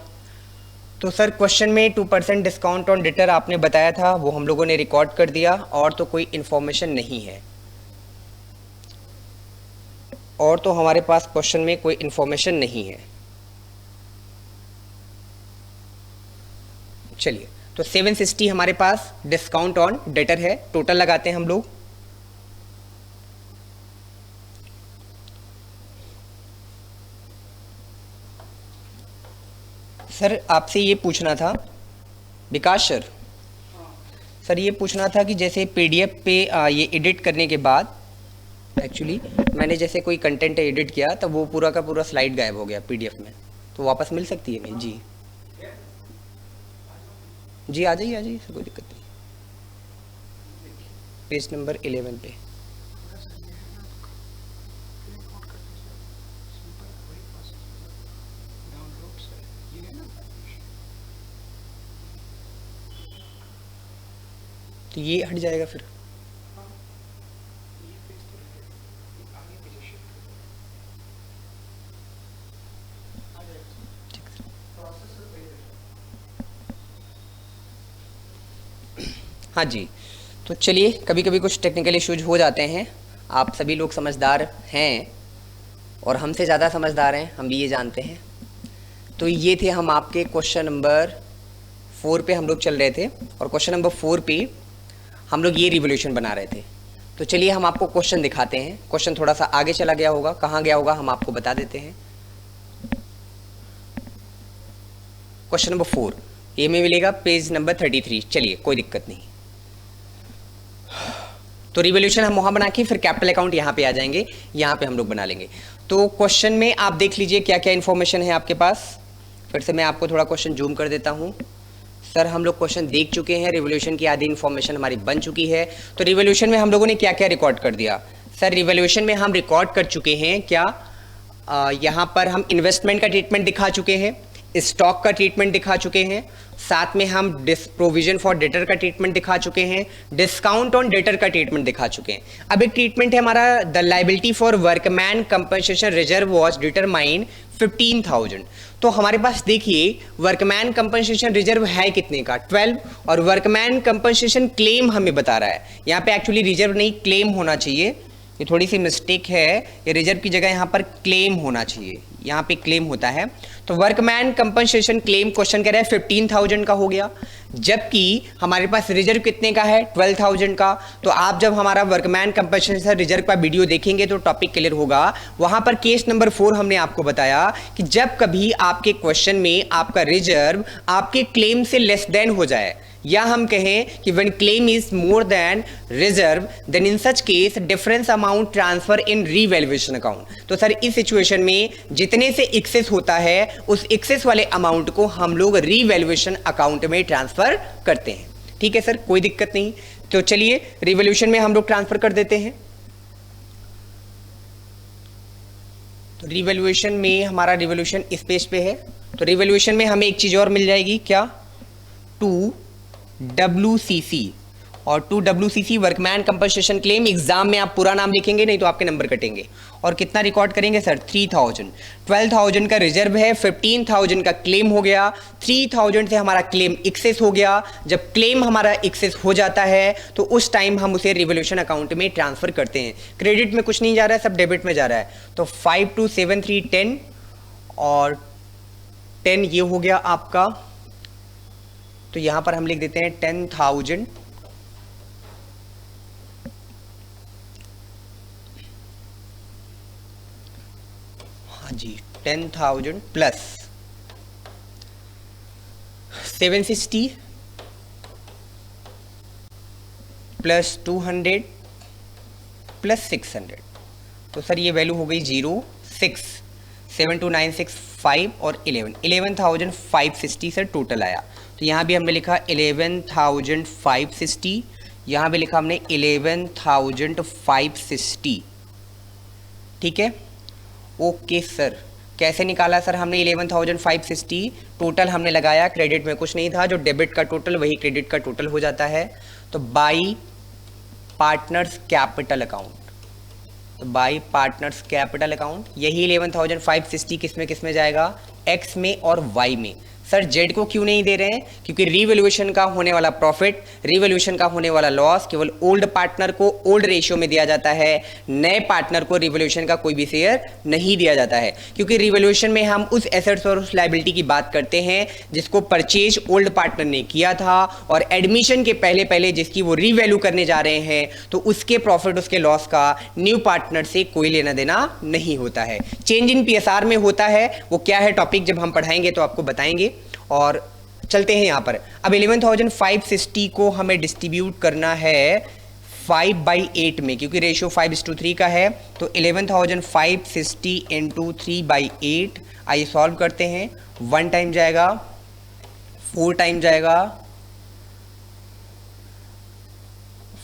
तो सर क्वेश्चन में 2% डिस्काउंट ऑन डेटर आपने बताया था, वो हम लोगों ने रिकॉर्ड कर दिया, और तो कोई इंफॉर्मेशन नहीं है, और तो हमारे पास क्वेश्चन में कोई इंफॉर्मेशन नहीं है। चलिए तो 760 हमारे पास डिस्काउंट ऑन डेटर है, टोटल लगाते हैं हम लोग। सर आपसे ये पूछना था विकास सर ये पूछना था कि जैसे पीडीएफ पे ये एडिट करने के बाद एक्चुअली मैंने जैसे कोई कंटेंट एडिट किया तो वो पूरा का पूरा स्लाइड गायब हो गया पीडीएफ में, तो वापस मिल सकती है नहीं? जी आ जाइए कोई दिक्कत नहीं। पेज नंबर 11 पे तो ये हट जाएगा फिर। हाँ जी, तो चलिए कभी कभी कुछ टेक्निकल इश्यूज हो जाते हैं, आप सभी लोग समझदार हैं और हमसे ज़्यादा समझदार हैं, हम भी ये जानते हैं। तो ये थे हम आपके क्वेश्चन नंबर 4 पे हम लोग चल रहे थे, और क्वेश्चन नंबर 4 पे हम लोग ये रिवोल्यूशन बना रहे थे। तो चलिए हम आपको क्वेश्चन दिखाते हैं। क्वेश्चन थोड़ा सा आगे चला गया होगा, कहाँ गया होगा हम आपको बता देते हैं। क्वेश्चन नंबर 4 ये में मिलेगा पेज नंबर 33। चलिए कोई दिक्कत नहीं। तो रिवोल्यूशन हम वहाँ बना के फिर कैपिटल अकाउंट यहाँ पे आ जाएंगे, यहाँ पे हम लोग बना लेंगे। तो क्वेश्चन में आप देख लीजिए क्या क्या इन्फॉर्मेशन है आपके पास। फिर से मैं आपको थोड़ा क्वेश्चन जूम कर देता हूँ। सर हम लोग क्वेश्चन देख चुके हैं, रिवोल्यूशन की आधी इन्फॉर्मेशन हमारी बन चुकी है। तो रिवोल्यूशन में हम लोगों ने क्या क्या रिकॉर्ड कर दिया? सर रिवोल्यूशन में हम रिकॉर्ड कर चुके हैं क्या, यहाँ पर हम इन्वेस्टमेंट का ट्रीटमेंट दिखा चुके हैं, स्टॉक का ट्रीटमेंट दिखा चुके हैं, साथ में हम प्रोविजन फॉर डेटर का ट्रीटमेंट दिखा चुके हैं, डिस्काउंट ऑन डेटर का ट्रीटमेंट दिखा चुके हैं। अब एक ट्रीटमेंट है हमारा the liability for workman compensation reserve was determine 15,000। तो हमारे पास देखिए वर्कमैन कंपनसेशन रिजर्व है कितने का 12, और वर्कमैन कंपनसेशन क्लेम हमें बता रहा है। यहाँ पे एक्चुअली रिजर्व नहीं क्लेम होना चाहिए, ये थोड़ी सी मिस्टेक है, ये रिजर्व की जगह यहाँ पर क्लेम होना चाहिए, यहाँ पे क्लेम होता है। तो वर्कमैन कंपनसेशन क्लेम क्वेश्चन कह रहा है 15,000 का हो गया, जबकि हमारे पास रिजर्व कितने का है 12,000 का। तो आप जब हमारा वर्कमैन कंपनसेशन रिजर्व का वीडियो देखेंगे तो टॉपिक क्लियर होगा। वहां पर केस नंबर 4 हमने आपको बताया कि जब कभी आपके क्वेश्चन में आपका रिजर्व आपके क्लेम से लेस देन हो जाए, या हम कहें कि when claim is more than reserve, then in such case difference amount transfer in revaluation account. तो सर इस सिचुएशन में जितने से एक्सेस होता है उस एक्सेस वाले अमाउंट को हम लोग रीवैल्यूएशन अकाउंट में ट्रांसफर करते हैं। ठीक है सर, कोई दिक्कत नहीं। तो चलिए रिवैल्यूएशन में हम लोग ट्रांसफर कर देते हैं। तो रिवैल्यूएशन में हमारा रिवैल्यूएशन इस पेज पे है। तो रिवैल्यूएशन में हमें एक चीज और मिल जाएगी, क्या, 2WCC। और 2WCC workman compensation claim, exam में आप पूरा नाम लिखेंगे नहीं तो आपके नंबर कटेंगे। और कितना रिकॉर्ड करेंगे सर 3000। 12,000 का रिजर्व है, 15,000 का क्लेम हो गया, 3,000 से हमारा क्लेम एक्सेस हो गया। जब क्लेम हमारा एक्सेस हो जाता है तो उस टाइम हम उसे रिवैल्यूएशन अकाउंट में ट्रांसफर करते हैं। क्रेडिट में कुछ नहीं जा रहा है, सब डेबिट में जा रहा है। तो 527310 और 10 ये हो गया आपका। तो यहां पर हम लिख देते हैं 10,000 हाँ जी 10,000 प्लस 760 प्लस 200 प्लस 600। तो सर ये वैल्यू हो गई 0 6 72965 और 11,560 सर टोटल आया। तो यहाँ भी हमने लिखा 11,560, यहाँ भी लिखा हमने 11,560। ठीक है, ओके सर। कैसे निकाला सर हमने 11,560? टोटल हमने लगाया, क्रेडिट में कुछ नहीं था, जो डेबिट का टोटल वही क्रेडिट का टोटल हो जाता है। तो बाई पार्टनर्स कैपिटल अकाउंट, तो बाई पार्टनर्स कैपिटल अकाउंट, यही 11,560 किस में जाएगा, एक्स में और वाई में। सर जेड को क्यों नहीं दे रहे हैं? क्योंकि रिवैल्यूएशन का होने वाला प्रॉफिट, रिवैल्यूएशन का होने वाला लॉस केवल ओल्ड पार्टनर को ओल्ड रेशियो में दिया जाता है, नए पार्टनर को रिवैल्यूएशन का कोई भी शेयर नहीं दिया जाता है। क्योंकि रिवैल्यूएशन में हम उस एसेट्स और उस लायबिलिटी की बात करते हैं जिसको परचेज ओल्ड पार्टनर ने किया था और एडमिशन के पहले जिसकी वो रीवैल्यू करने जा रहे हैं, तो उसके प्रॉफिट उसके लॉस का न्यू पार्टनर से कोई लेना देना नहीं होता है। चेंज इन पीएसआर में होता है, वो क्या है टॉपिक जब हम पढ़ाएंगे तो आपको बताएंगे। और चलते हैं यहाँ पर। अब 11,560 को हमें डिस्ट्रीब्यूट करना है 5/8 में, क्योंकि रेशियो 5:3 का है। तो 11,560 इंटू 3/8, आइए सॉल्व करते हैं। 1 टाइम जाएगा, 4 टाइम जाएगा,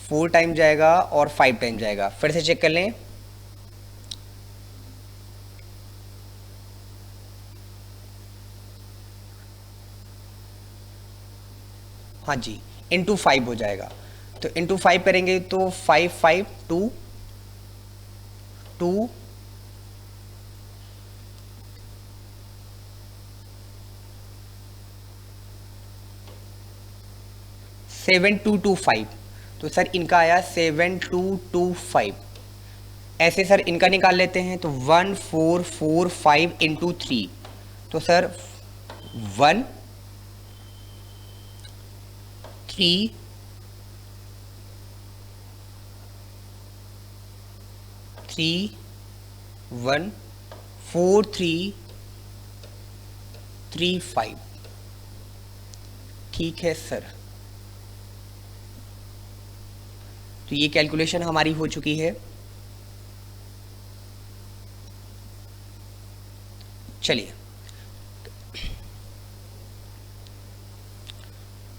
4 टाइम जाएगा और 5 टाइम जाएगा। फिर से चेक कर लें। हाँ जी, इंटू 5 हो जाएगा। तो इंटू 5 करेंगे तो 5 5 2 2 7225। तो सर इनका आया 7225। ऐसे सर इनका निकाल लेते हैं। तो 1445 इंटू 3, तो सर 1 3 3 1 4 3 3 5। ठीक है सर, तो ये कैलकुलेशन हमारी हो चुकी है। चलिए,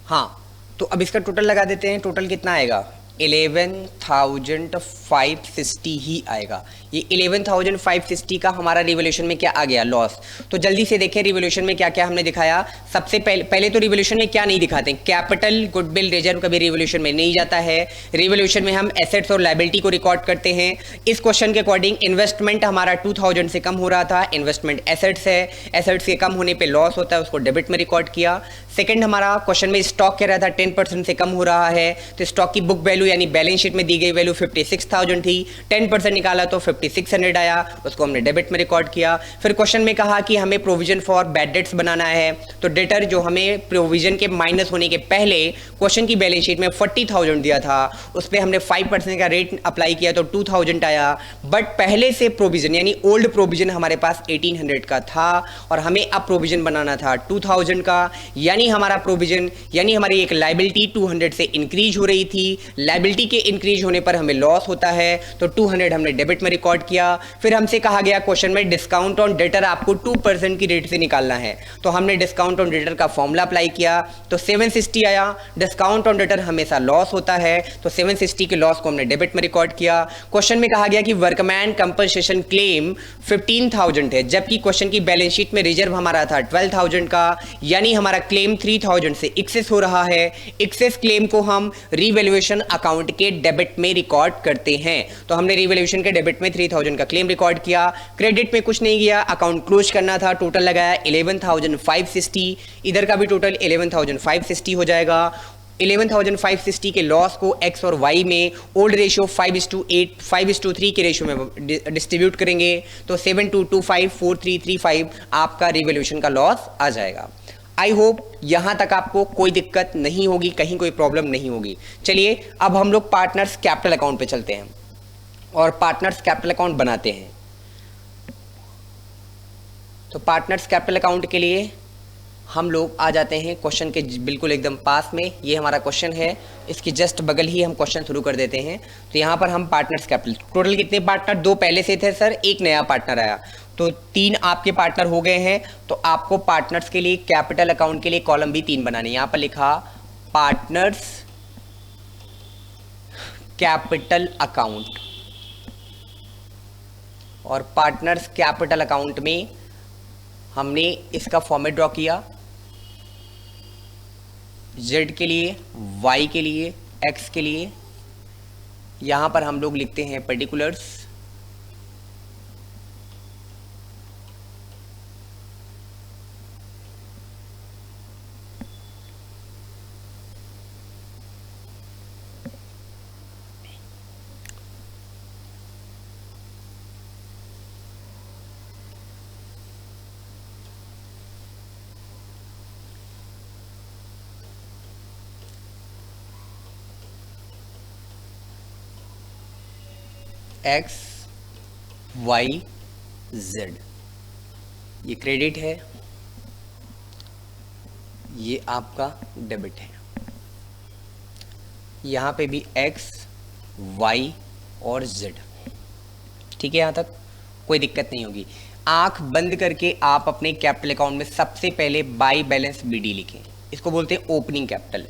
हाँ तो अब इसका टोटल लगा देते हैं। टोटल कितना आएगा, 11,560 ही आएगा। ये 11,560 का हमारा रिवैल्यूएशन में क्या आ गया, लॉस। तो जल्दी से देखें रिवैल्यूएशन में क्या क्या हमने दिखाया। सबसे पहले तो रिवैल्यूएशन में क्या नहीं दिखाते, कैपिटल गुडविल रिजर्व कभी रिवैल्यूएशन में नहीं जाता है। रिवैल्यूएशन में हम एसेट्स और लायबिलिटी को रिकॉर्ड करते हैं। इस क्वेश्चन के अकॉर्डिंग इन्वेस्टमेंट हमारा 2000 से कम हो रहा था, इन्वेस्टमेंट एसेट्स है, एसेट्स के कम होने पर लॉस होता है, उसको डेबिट में रिकॉर्ड किया। सेकंड हमारा क्वेश्चन में स्टॉक कह रहा था 10% से कम हो रहा है, तो स्टॉक की बुक वैल्यू यानी बैलेंस शीट में दी गई वैल्यू 56,000 थी, 10% निकाला तो 5600 आया, उसको हमने डेबिट में रिकॉर्ड किया। फिर क्वेश्चन में कहा कि हमें प्रोविजन फॉर बैड डेट्स बनाना है, तो डेटर जो हमें प्रोविजन के माइनस होने के पहले क्वेश्चन की बैलेंस शीट में 40,000 दिया था, उस पर हमने 5% का रेट अप्लाई किया तो 2000 आया। बट पहले से प्रोविजन यानी ओल्ड प्रोविजन हमारे पास 1800 का था और हमें अब प्रोविजन बनाना था 2000 का, यानी हमारा प्रोविजन यानी हमारी एक लायबिलिटी 200 से इंक्रीज हो रही थी। लायबिलिटी के इंक्रीज होने पर हमें लॉस होता है, तो 200 हमने डेबिट में रिकॉर्ड किया। फिर हमसे कहा गया क्वेश्चन में डिस्काउंट ऑन डेटर आपको 2% की रेट से निकालना है, तो हमने डिस्काउंट ऑन डेटर का फॉर्मूला अप्लाई किया तो 760 आया। डिस्काउंट ऑन डेटर हमेशा लॉस होता है, तो 760 के लॉस को हमने डेबिट में रिकॉर्ड किया। क्वेश्चन में कहा गया कि वर्कमैन कंपनसेशन क्लेम 15,000 है, जबकि क्वेश्चन की बैलेंस शीट में रिजर्व हमारा था 12,000 का, यानी हमारा क्लेम 3,000 से एक्सेस हो रहा है। एक्सेस क्लेम को हम रीवैल्यूएशन अकाउंट के डेबिट में रिकॉर्ड करते हैं, तो हमने रीवैल्यूएशन के डेबिट में 3,000 का क्लेम रिकॉर्ड किया। क्रेडिट में कुछ नहीं किया, अकाउंट क्लोज करना था, टोटल लगाया 11,560, इधर का भी टोटल 11,560 हो जाएगा। 11,560 के लॉस को एक्स और वाई में ओल्ड रेशियो 5:8 5:3 के रेशियो में डिस्ट्रीब्यूट करेंगे, तो 72254335 आपका रिवैल्यूएशन का लॉस आ जाएगा। आई होप यहाँ तक आपको कोई दिक्कत नहीं होगी, कहीं कोई प्रॉब्लम नहीं होगी। चलिए अब हम लोग पार्टनर्स कैपिटल अकाउंट पे चलते हैं और पार्टनर्स कैपिटल अकाउंट बनाते हैं। तो पार्टनर्स कैपिटल अकाउंट के लिए हम लोग आ जाते हैं क्वेश्चन के बिल्कुल एकदम पास में। ये हमारा क्वेश्चन है, इसकी जस्ट बगल ही हम क्वेश्चन शुरू कर देते हैं। तो यहाँ पर हम पार्टनर्स कैपिटल, टोटल कितने पार्टनर, 2 पहले से थे सर, एक नया पार्टनर आया, तो 3 आपके पार्टनर हो गए हैं। तो आपको पार्टनर्स के लिए कैपिटल अकाउंट के लिए कॉलम भी 3 बनाने। यहाँ पर लिखा पार्टनर्स कैपिटल अकाउंट, और पार्टनर्स कैपिटल अकाउंट में हमने इसका फॉर्मेट ड्रॉ किया, Z के लिए, Y के लिए, X के लिए। यहाँ पर हम लोग लिखते हैं पर्टिकुलर्स, X Y Z, ये क्रेडिट है, ये आपका डेबिट है। यहाँ पे भी X Y और Z, ठीक है, यहाँ तक कोई दिक्कत नहीं होगी। आंख बंद करके आप अपने कैपिटल अकाउंट में सबसे पहले बाई बैलेंस BD लिखें, इसको बोलते हैं ओपनिंग कैपिटल,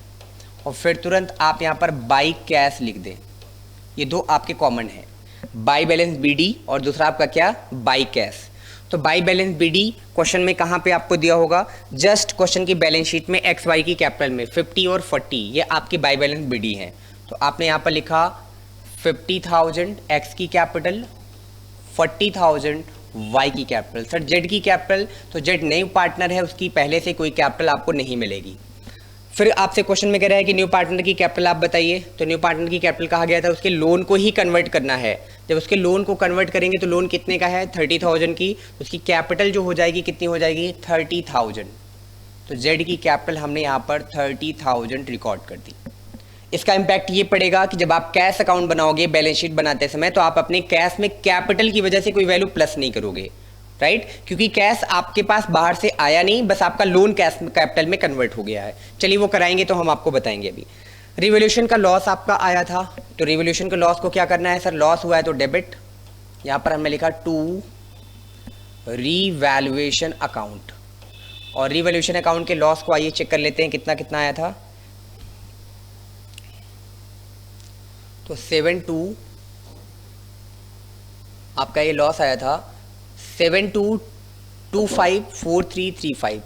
और फिर तुरंत आप यहाँ पर बाई कैश लिख दें। ये 2 आपके कॉमन है, बाई बैलेंस BD और दूसरा आपका क्या, बाई कैश। तो बाई बैलेंस BD क्वेश्चन में कहाँ पे आपको दिया होगा, जस्ट क्वेश्चन की बैलेंस शीट में XY की कैपिटल में 50 और 40, ये आपकी बाई बैलेंस BD है। तो आपने यहाँ पर लिखा 50,000 X की कैपिटल, 40,000 Y की कैपिटल। सर Z की कैपिटल, तो Z न्यू पार्टनर है, उसकी पहले से कोई कैपिटल आपको नहीं मिलेगी। फिर आपसे क्वेश्चन में कह रहा है कि न्यू पार्टनर की कैपिटल आप बताइए, तो न्यू पार्टनर की कैपिटल कहा गया था उसके लोन को ही कन्वर्ट करना है। जब उसके लोन को कन्वर्ट करेंगे तो लोन कितने का है, 30,000 की, उसकी कैपिटल जो हो जाएगी कितनी हो जाएगी, 30,000। तो Z की कैपिटल हमने यहाँ पर 30,000 रिकॉर्ड कर दी। इसका इम्पैक्ट ये पड़ेगा कि जब आप कैश अकाउंट बनाओगे बैलेंस शीट बनाते समय, तो आप अपने कैश में कैपिटल की वजह से कोई वैल्यू प्लस नहीं करोगे, राइट, क्योंकि कैश आपके पास बाहर से आया नहीं, बस आपका लोन कैश कैपिटल में कन्वर्ट हो गया है। चलिए वो कराएंगे तो हम आपको बताएंगे। अभी रिवॉल्यूशन का लॉस आपका आया था, तो रिवॉल्यूशन के लॉस को क्या करना है, सर लॉस हुआ है तो डेबिट, यहाँ पर हमने लिखा टू रीवैल्यूएशन अकाउंट, और रीवैल्यूएशन अकाउंट के लॉस को आइए चेक कर लेते हैं कितना कितना आया था। तो 72 आपका ये लॉस आया था 72254335,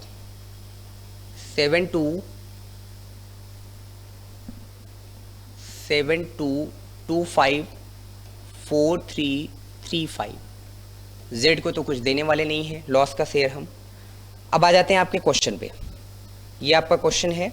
72254335। जेड को तो कुछ देने वाले नहीं है लॉस का शेयर हम। अब आ जाते हैं आपके क्वेश्चन पे। ये आपका क्वेश्चन है।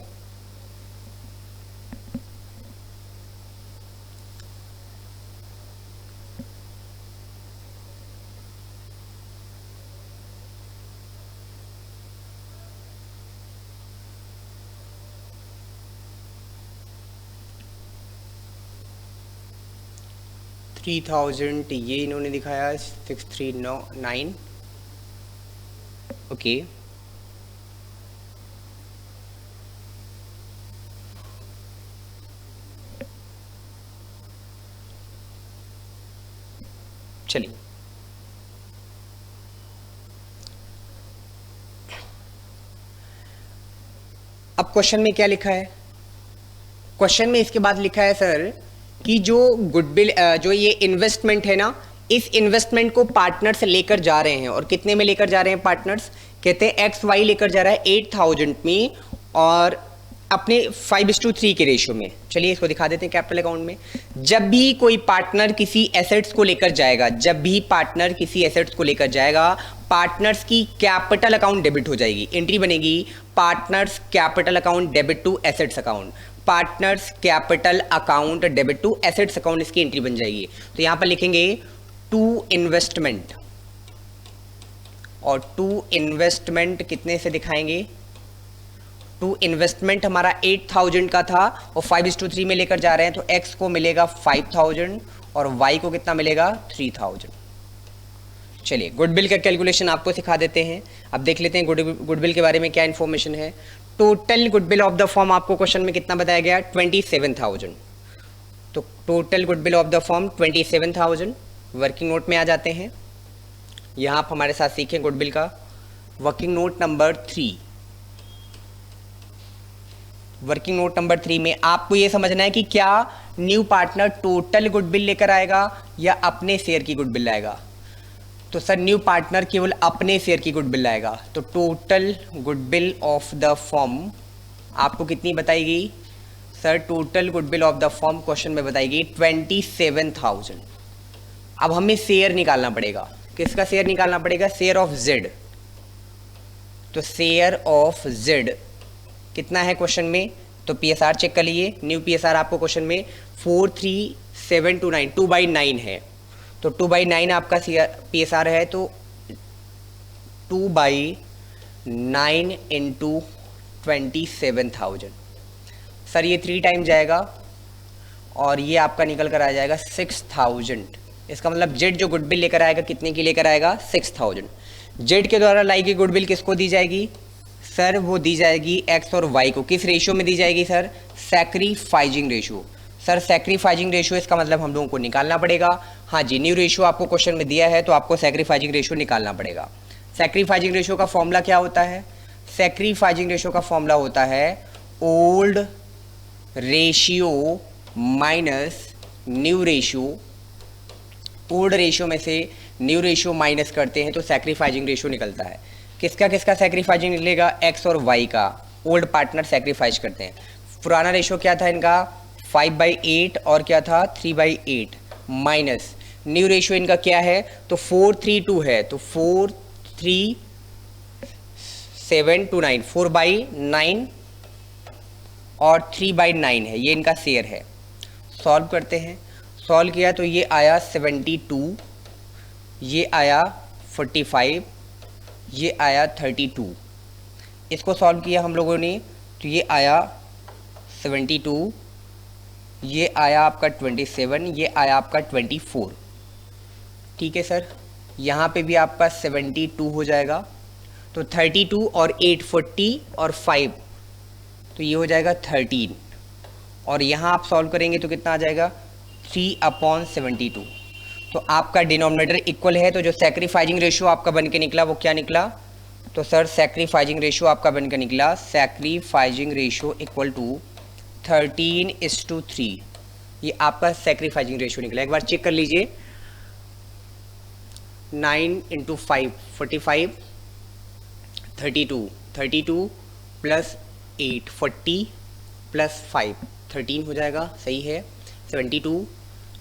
थ्री थाउजेंड ये इन्होंने दिखाया 6399। ओके, चलिए अब क्वेश्चन में क्या लिखा है। क्वेश्चन में इसके बाद लिखा है सर कि जो गुडविल जो ये इन्वेस्टमेंट है ना, इस इन्वेस्टमेंट को पार्टनर्स लेकर जा रहे हैं। और कितने में लेकर जा रहे हैं पार्टनर्स? कहते हैं एक्स वाई लेकर जा रहा है 8000 में और अपने 5:3 के रेशियो में। चलिए इसको दिखा देते हैं कैपिटल अकाउंट में। जब भी कोई पार्टनर किसी एसेट्स को लेकर जाएगा, जब भी पार्टनर किसी एसेट्स को लेकर जाएगा, पार्टनर्स की कैपिटल अकाउंट डेबिट हो जाएगी। एंट्री बनेगी partners capital account debit to assets account. Partners capital account debit to assets account, इसकी एंट्री बन जाएगी। तो यहां पर लिखेंगे टू इन्वेस्टमेंट, और टू इन्वेस्टमेंट कितने से दिखाएंगे? टू इन्वेस्टमेंट हमारा 8000 का था और 5:3 में लेकर जा रहे हैं, तो x को मिलेगा 5000 और y को कितना मिलेगा? 3000। चलिए गुडविल का कैलकुलेशन आपको सिखा देते हैं। अब देख लेते हैं गुडविल के बारे में क्या इन्फॉर्मेशन है। Total goodwill of the firm आपको क्वेश्चन में कितना बताया गया? 27,000। तो total goodwill of the firm 27,000। Working note में आ जाते हैं। यहाँ आप हमारे साथ सीखें गुडविल का working note number 3। Working note number 3 में आपको ये समझना है कि क्या न्यू पार्टनर टोटल गुडविल लेकर आएगा या अपने शेयर की गुडविल लाएगा। तो सर न्यू पार्टनर केवल अपने शेयर की गुडविल लाएगा। तो total goodwill of the firm आपको कितनी बताई गई? Sir total goodwill of the firm question में बताई गई 27,000। अब हमें शेयर निकालना पड़ेगा। किसका शेयर निकालना पड़ेगा? Share of Z. तो शेयर ऑफ जेड कितना है क्वेश्चन में? तो पीएसआर चेक कर लीजिए। न्यू पीएसआर आपको क्वेश्चन में 43729 2/9 है। तो 2/9 आपका पीएसआर है, तो 2/9 इंटू 27,000। सर ये 3 टाइम जाएगा और ये आपका निकल कर आ जाएगा 6,000। इसका मतलब जेड जो गुडविल लेकर आएगा कितने की लेकर आएगा? 6,000। जेड के द्वारा लाई गई गुडविल किसको दी जाएगी? सर वो दी जाएगी एक्स और वाई को। किस रेशियो में दी जाएगी sir? Sacrificing ratio. Sir sacrificing ratio इसका मतलब हम लोगों को निकालना पड़ेगा। हाँ जी, न्यू रेशियो आपको क्वेश्चन में दिया है तो आपको सैक्रिफाइजिंग रेशियो निकालना पड़ेगा। सैक्रिफाइजिंग रेशियो का फॉर्मूला क्या होता है? सैक्रिफाइजिंग रेशियो का फॉर्मूला होता है old ratio minus new ratio. Old ratio में से न्यू रेशियो माइनस करते हैं तो सैक्रिफाइजिंग रेशियो निकलता है। किसका किसका सैक्रिफाइजिंग निकलेगा? एक्स और वाई का। ओल्ड पार्टनर सैक्रिफाइस करते हैं। पुराना रेशियो क्या था इनका? 5/8 और क्या था? 3/8 माइनस न्यू रेशियो इनका क्या है? तो 432 है, तो 43729 4/9 और 3/9 है, ये इनका शेयर है। सॉल्व करते हैं। सॉल्व किया तो ये आया 72, ये आया 45, ये आया 32। इसको सॉल्व किया हम लोगों ने तो ये आया 72, ये आया आपका 27, ये आया आपका 24। ठीक है सर, यहाँ पे भी आपका 72 हो जाएगा। तो 32 और 8 40 और 5 तो ये हो जाएगा 13। और यहाँ आप सॉल्व करेंगे तो कितना आ जाएगा? 3/72। तो आपका डिनोमिनेटर इक्वल है, तो जो सैक्रिफाइजिंग रेशियो आपका बन के निकला वो क्या निकला? तो सर सैक्रिफाइजिंग रेशियो आपका बन के निकला सैक्रिफाइजिंग रेशियो इक्वल टू 13:3। ये आपका सैक्रिफाइजिंग रेशियो निकला। एक बार चेक कर लीजिए। 9 × 5 45, 32 प्लस 8 40 प्लस 5 13 हो जाएगा। सही है। 72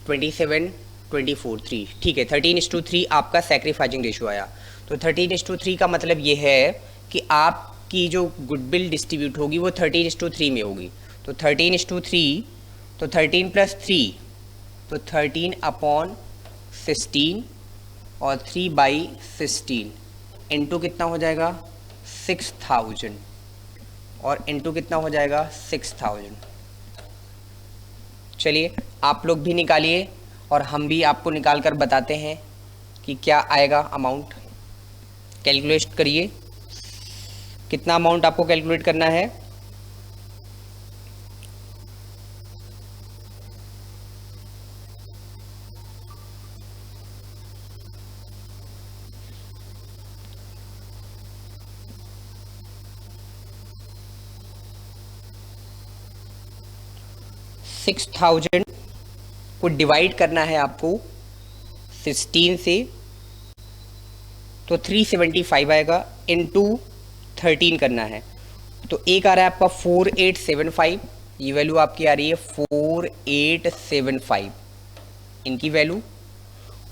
27 24 3। ठीक है, 13:3 आपका सैक्रिफाइजिंग रेशियो आया। तो 13:3 का मतलब ये है कि आप आपकी जो गुडविल डिस्ट्रीब्यूट होगी वो 13:3 में होगी। तो 13:3, तो 13 + 3, तो 13/16 और 3/16 इंटू कितना हो जाएगा 6000 और इंटू कितना हो जाएगा 6000। चलिए आप लोग भी निकालिए और हम भी आपको निकाल कर बताते हैं कि क्या आएगा अमाउंट। कैलकुलेट करिए, कितना अमाउंट आपको कैलकुलेट करना है। $6000 को डिवाइड करना है आपको 16 से, तो 375 आएगा, इनटू 13 करना है। तो एक आ रहा है आपका 4875, ये वैल्यू आपकी आ रही है 4875 इनकी वैल्यू।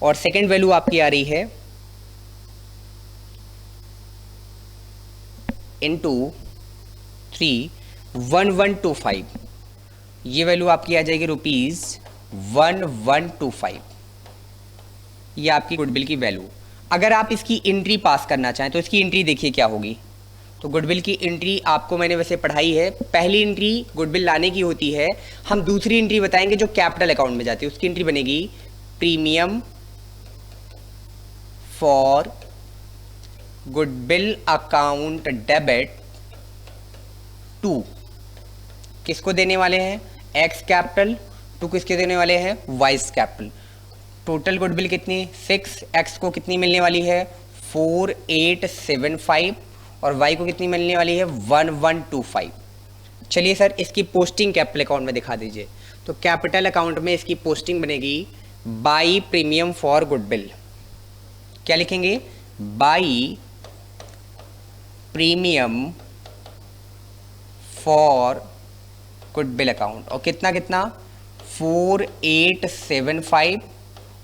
और सेकंड वैल्यू आपकी आ रही है इनटू 31125, ये वैल्यू आपकी आ जाएगी ₹1125। ये आपकी गुडविल की वैल्यू। अगर आप इसकी एंट्री पास करना चाहें तो इसकी एंट्री देखिए क्या होगी। तो गुडविल की एंट्री आपको मैंने वैसे पढ़ाई है, पहली एंट्री गुडविल लाने की होती है। हम दूसरी एंट्री बताएंगे जो कैपिटल अकाउंट में जाती है, उसकी एंट्री बनेगी premium for goodwill account debit to, किसको देने वाले हैं एक्स कैपिटल, टू किसके देने वाले हैं वाइस कैपिटल। टोटल गुडविल कितनी 6, एक्स को कितनी मिलने वाली है 4875 और वाई को कितनी मिलने वाली है 1125। चलिए सर इसकी पोस्टिंग कैपिटल अकाउंट में दिखा दीजिए। तो कैपिटल अकाउंट में इसकी पोस्टिंग बनेगी बाई प्रीमियम फॉर गुडविल। क्या लिखेंगे by premium for goodwill account, और कितना कितना 4875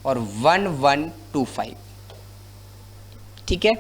और 1125। ठीक है,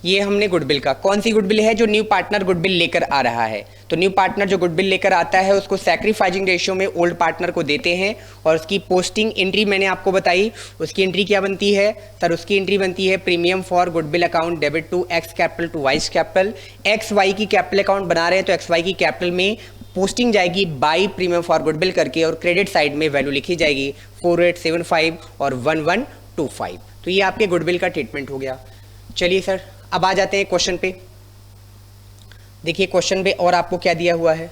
ये हमने गुडविल का, कौन सी गुडविल है जो न्यू पार्टनर गुडविल लेकर आ रहा है। तो न्यू पार्टनर जो गुडविल लेकर आता है उसको सैक्रिफाइसिंग रेशियो में ओल्ड पार्टनर को देते हैं और उसकी पोस्टिंग एंट्री मैंने आपको बताई। उसकी एंट्री क्या बनती है सर, उसकी एंट्री बनती है premium for goodwill account debit to X capital to Y's capital. X Y की कैपिटल अकाउंट बना रहे हैं तो एक्स वाई की कैपिटल में पोस्टिंग जाएगी बाई प्रीमियम फॉर गुडविल करके और क्रेडिट साइड में वैल्यू लिखी जाएगी 4875 और 1125। तो ये आपके गुडविल का ट्रीटमेंट हो गया। चलिए सर अब आ जाते हैं क्वेश्चन पे। देखिए क्वेश्चन पे और आपको क्या दिया हुआ है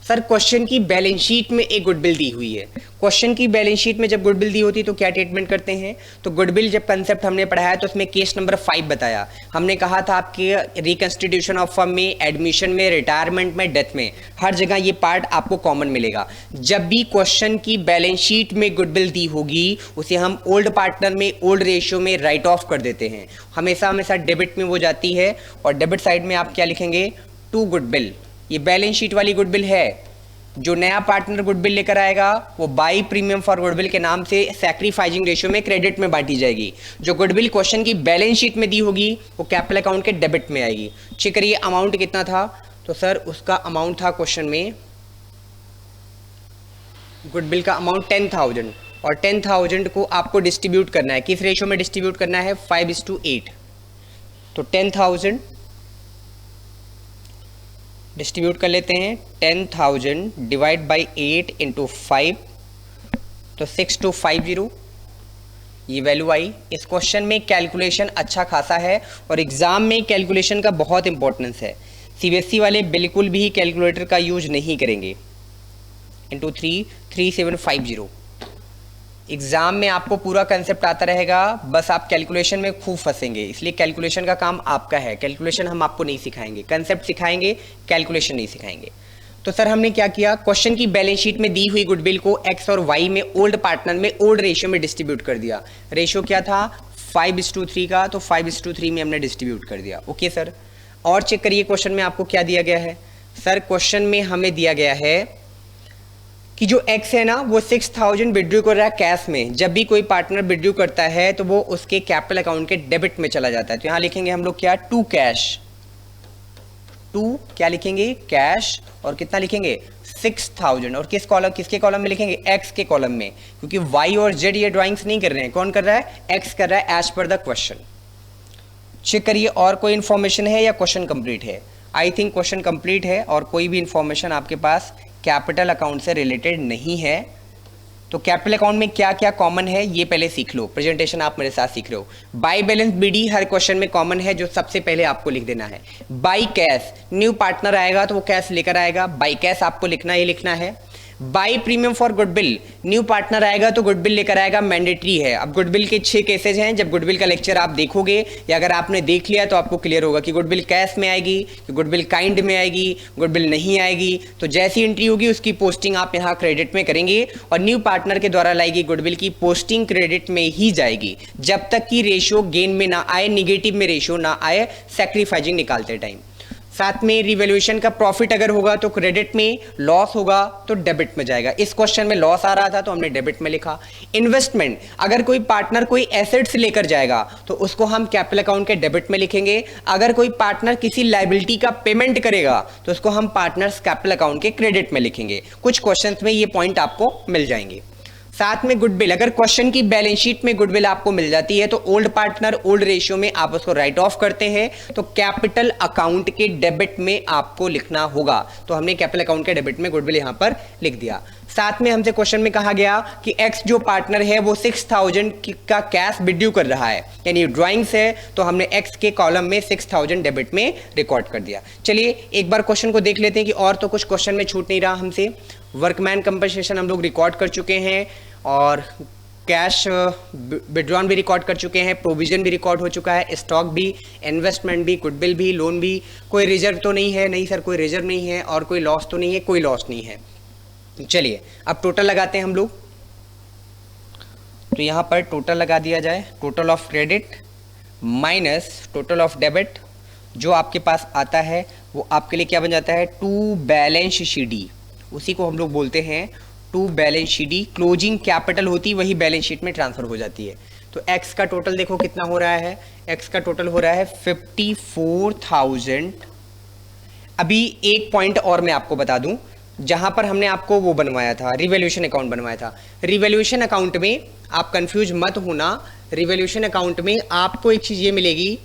सर, क्वेश्चन की बैलेंस शीट में एक गुडविल दी हुई है। क्वेश्चन की बैलेंस शीट में जब गुडविल दी होती है तो क्या ट्रीटमेंट करते हैं। तो गुडविल जब कंसेप्ट हमने पढ़ाया तो उसमें केस नंबर 5 बताया। हमने कहा था आपके रिकंस्टिट्यूशन ऑफ फर्म में, एडमिशन में, रिटायरमेंट में, डेथ में, हर जगह ये पार्ट आपको कॉमन मिलेगा। जब भी क्वेश्चन की बैलेंस शीट में गुडविल दी होगी उसे हम ओल्ड पार्टनर में ओल्ड रेशियो में राइट ऑफ कर देते हैं। हमेशा हमेशा डेबिट में वो जाती है और डेबिट साइड में आप क्या लिखेंगे टू गुडविल। ये बैलेंस शीट वाली गुडविल है। जो नया पार्टनर गुडविल लेकर आएगा वो बाई प्रीमियम फॉर गुडविल के नाम से सैक्रिफाइसिंग रेशियो में क्रेडिट में बांटी जाएगी। जो गुडविल क्वेश्चन की बैलेंस शीट में दी होगी वो कैपिटल अकाउंट के डेबिट में आएगी। चेक करिए अमाउंट कितना था। तो सर उसका अमाउंट था क्वेश्चन में, गुडविल का अमाउंट 10,000 और 10,000 को आपको डिस्ट्रीब्यूट करना है। किस रेशियो में डिस्ट्रीब्यूट करना है 5:8। तो 10,000 डिस्ट्रीब्यूट कर लेते हैं, 10,000 डिवाइड बाई 8 इंटू 5, तो 6250 ये वैल्यू आई। इस क्वेश्चन में कैलकुलेशन अच्छा खासा है और एग्जाम में कैलकुलेशन का बहुत इंपॉर्टेंस है। सीबीएसई वाले बिल्कुल भी कैलकुलेटर का यूज नहीं करेंगे। इंटू 33750 एग्जाम में आपको पूरा कंसेप्ट आता रहेगा, बस आप कैलकुलेशन में खूब फंसेंगे। इसलिए कैलकुलेशन का काम आपका है। कैलकुलेशन हम आपको नहीं सिखाएंगे, कंसेप्ट सिखाएंगे, कैलकुलेशन नहीं सिखाएंगे। तो सर हमने क्या किया, क्वेश्चन की बैलेंस शीट में दी हुई गुडविल को एक्स और वाई में ओल्ड पार्टनर में ओल्ड रेशियो में डिस्ट्रीब्यूट कर दिया। रेशियो क्या था 5:3 का, तो 5:3 में हमने डिस्ट्रीब्यूट कर दिया। ओके सर, और चेक करिए क्वेश्चन में आपको क्या दिया गया है। सर क्वेश्चन में हमें दिया गया है कि जो एक्स है ना वो 6,000 विड्रू कर रहा है कैश में। जब भी कोई पार्टनर विड्रू करता है तो वो उसके कैपिटल अकाउंट के डेबिट में चला जाता है। तो यहाँ लिखेंगे हम लोग क्या टू कैश, टू क्या लिखेंगे कैश, और कितना लिखेंगे 6000, और किसके कॉलम में लिखेंगे एक्स के कॉलम में, क्योंकि वाई और जेड ये ड्राइंग्स नहीं कर रहे हैं, कौन कर रहा है एक्स कर रहा है as per the question. Check करिए और कोई इन्फॉर्मेशन है या क्वेश्चन कंप्लीट है। आई थिंक क्वेश्चन कंप्लीट है और कोई भी इन्फॉर्मेशन आपके पास कैपिटल अकाउंट से रिलेटेड नहीं है। तो कैपिटल अकाउंट में क्या क्या कॉमन है ये पहले सीख लो, प्रेजेंटेशन आप मेरे साथ सीख रहे हो। बाई बैलेंस बीडी हर क्वेश्चन में कॉमन है, जो सबसे पहले आपको लिख देना है। बाई कैश, न्यू पार्टनर आएगा तो वो कैश लेकर आएगा, बाई कैश आपको लिखना ही लिखना है। By premium for goodwill, new partner आएगा तो गुडविल लेकर आएगा, मैंडेटरी है। अब गुडविल के 6 केसेज हैं, जब गुडविल का लेक्चर आप देखोगे या अगर आपने देख लिया तो आपको क्लियर होगा कि गुडविल कैश में आएगी, कि गुडविल काइंड में आएगी, गुडविल नहीं आएगी। तो जैसी एंट्री होगी उसकी पोस्टिंग आप यहाँ क्रेडिट में करेंगे, और न्यू पार्टनर के द्वारा लाएगी गुडविल की पोस्टिंग क्रेडिट में ही जाएगी, जब तक कि रेशियो गेन में ना आए, निगेटिव में रेशियो ना आए सैक्रिफाइसिंग निकालते टाइम। साथ में रिवैल्यूएशन का प्रॉफिट अगर होगा तो क्रेडिट में, लॉस होगा तो डेबिट में जाएगा। इस क्वेश्चन में लॉस आ रहा था तो हमने डेबिट में लिखा। इन्वेस्टमेंट, अगर कोई पार्टनर कोई एसेट्स लेकर जाएगा तो उसको हम कैपिटल अकाउंट के डेबिट में लिखेंगे। अगर कोई पार्टनर किसी लायबिलिटी का पेमेंट करेगा तो उसको हम पार्टनर्स कैपिटल अकाउंट के क्रेडिट में लिखेंगे। कुछ क्वेश्चंस में ये पॉइंट आपको मिल जाएंगे। साथ में गुडविल, अगर क्वेश्चन की बैलेंस शीट में गुडविल आपको मिल जाती है तो ओल्ड पार्टनर ओल्ड रेशियो में आप उसको राइट ऑफ करते हैं, तो कैपिटल अकाउंट के डेबिट में आपको लिखना होगा। तो हमने कैपिटल अकाउंट के डेबिट में गुडविल यहां पर लिख दिया। साथ में हमसे क्वेश्चन में कहा गया कि एक्स जो पार्टनर है वो 6000 का कैश विड्यू कर रहा है, यानी ड्राइंग्स है, तो हमने एक्स के कॉलम में 6000 डेबिट में रिकॉर्ड कर दिया। चलिए एक बार क्वेश्चन को देख लेते हैं कि और तो कुछ क्वेश्चन में छूट नहीं रहा हमसे। वर्कमैन कंपनसेशन हम लोग रिकॉर्ड कर चुके हैं, और कैश विड्रॉन भी रिकॉर्ड कर चुके हैं, प्रोविजन भी रिकॉर्ड हो चुका है, स्टॉक भी, इन्वेस्टमेंट भी, गुडविल भी, लोन भी। कोई रिजर्व तो नहीं है, नहीं सर कोई रिजर्व नहीं है, और कोई लॉस तो नहीं है, कोई लॉस नहीं है। चलिए अब टोटल लगाते हैं हम लोग। तो यहां पर टोटल लगा दिया जाए, total of credit minus total of debit, जो आपके पास आता है वो आपके लिए क्या बन जाता है टू बैलेंस शीट, उसी को हम लोग बोलते हैं to balance sheet. Closing capital होती वही बैलेंस शीट में ट्रांसफर हो जाती है। तो एक्स का टोटल देखो कितना हो रहा है, एक्स का टोटल हो रहा है 54,000। अभी एक पॉइंट और मैं आपको बता दूं, जहां पर हमने आपको वो बनवाया था, रिवैल्यूएशन अकाउंट बनवाया था। रिवैल्यूएशन अकाउंट में आप कंफ्यूज मत होना, रिवैल्यूएशन अकाउंट में आपको एक चीज ये मिलेगी,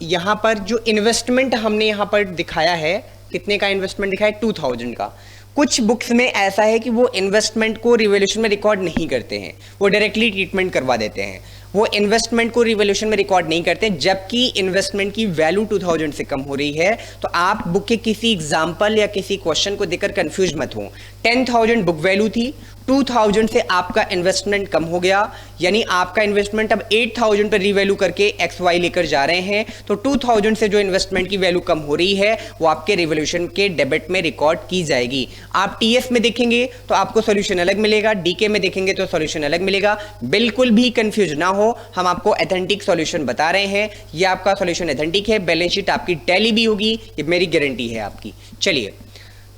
यहां पर जो इन्वेस्टमेंट हमने यहां पर दिखाया है, कितने का इन्वेस्टमेंट दिखाया है 2000 का। कुछ बुक्स में ऐसा है कि वो इन्वेस्टमेंट को रिवैल्यूएशन में रिकॉर्ड नहीं करते हैं, वो डायरेक्टली ट्रीटमेंट करवा देते हैं, वो इन्वेस्टमेंट को रिवैल्यूएशन में रिकॉर्ड नहीं करते। जबकि इन्वेस्टमेंट की वैल्यू 2000 से कम हो रही है, तो आप बुक के किसी एग्जाम्पल या किसी क्वेश्चन को देखकर कंफ्यूज मत हो। 10,000 बुक वैल्यू थी, 2000 से आपका इन्वेस्टमेंट कम हो गया, यानी आपका इन्वेस्टमेंट अब 8000 पर रीवैल्यू करके एक्स वाई लेकर जा रहे हैं। तो 2000 से जो इन्वेस्टमेंट की वैल्यू कम हो रही है वो आपके रिवैल्यूएशन के डेबिट में रिकॉर्ड की जाएगी। आप टीएस में देखेंगे तो आपको सॉल्यूशन अलग मिलेगा, डीके में देखेंगे तो सॉल्यूशन अलग मिलेगा। बिल्कुल भी कंफ्यूज ना हो, हम आपको ऑथेंटिक सॉल्यूशन बता रहे हैं। ये आपका सॉल्यूशन ऑथेंटिक है, बैलेंस शीट आपकी टैली भी होगी, ये मेरी गारंटी है आपकी। चलिए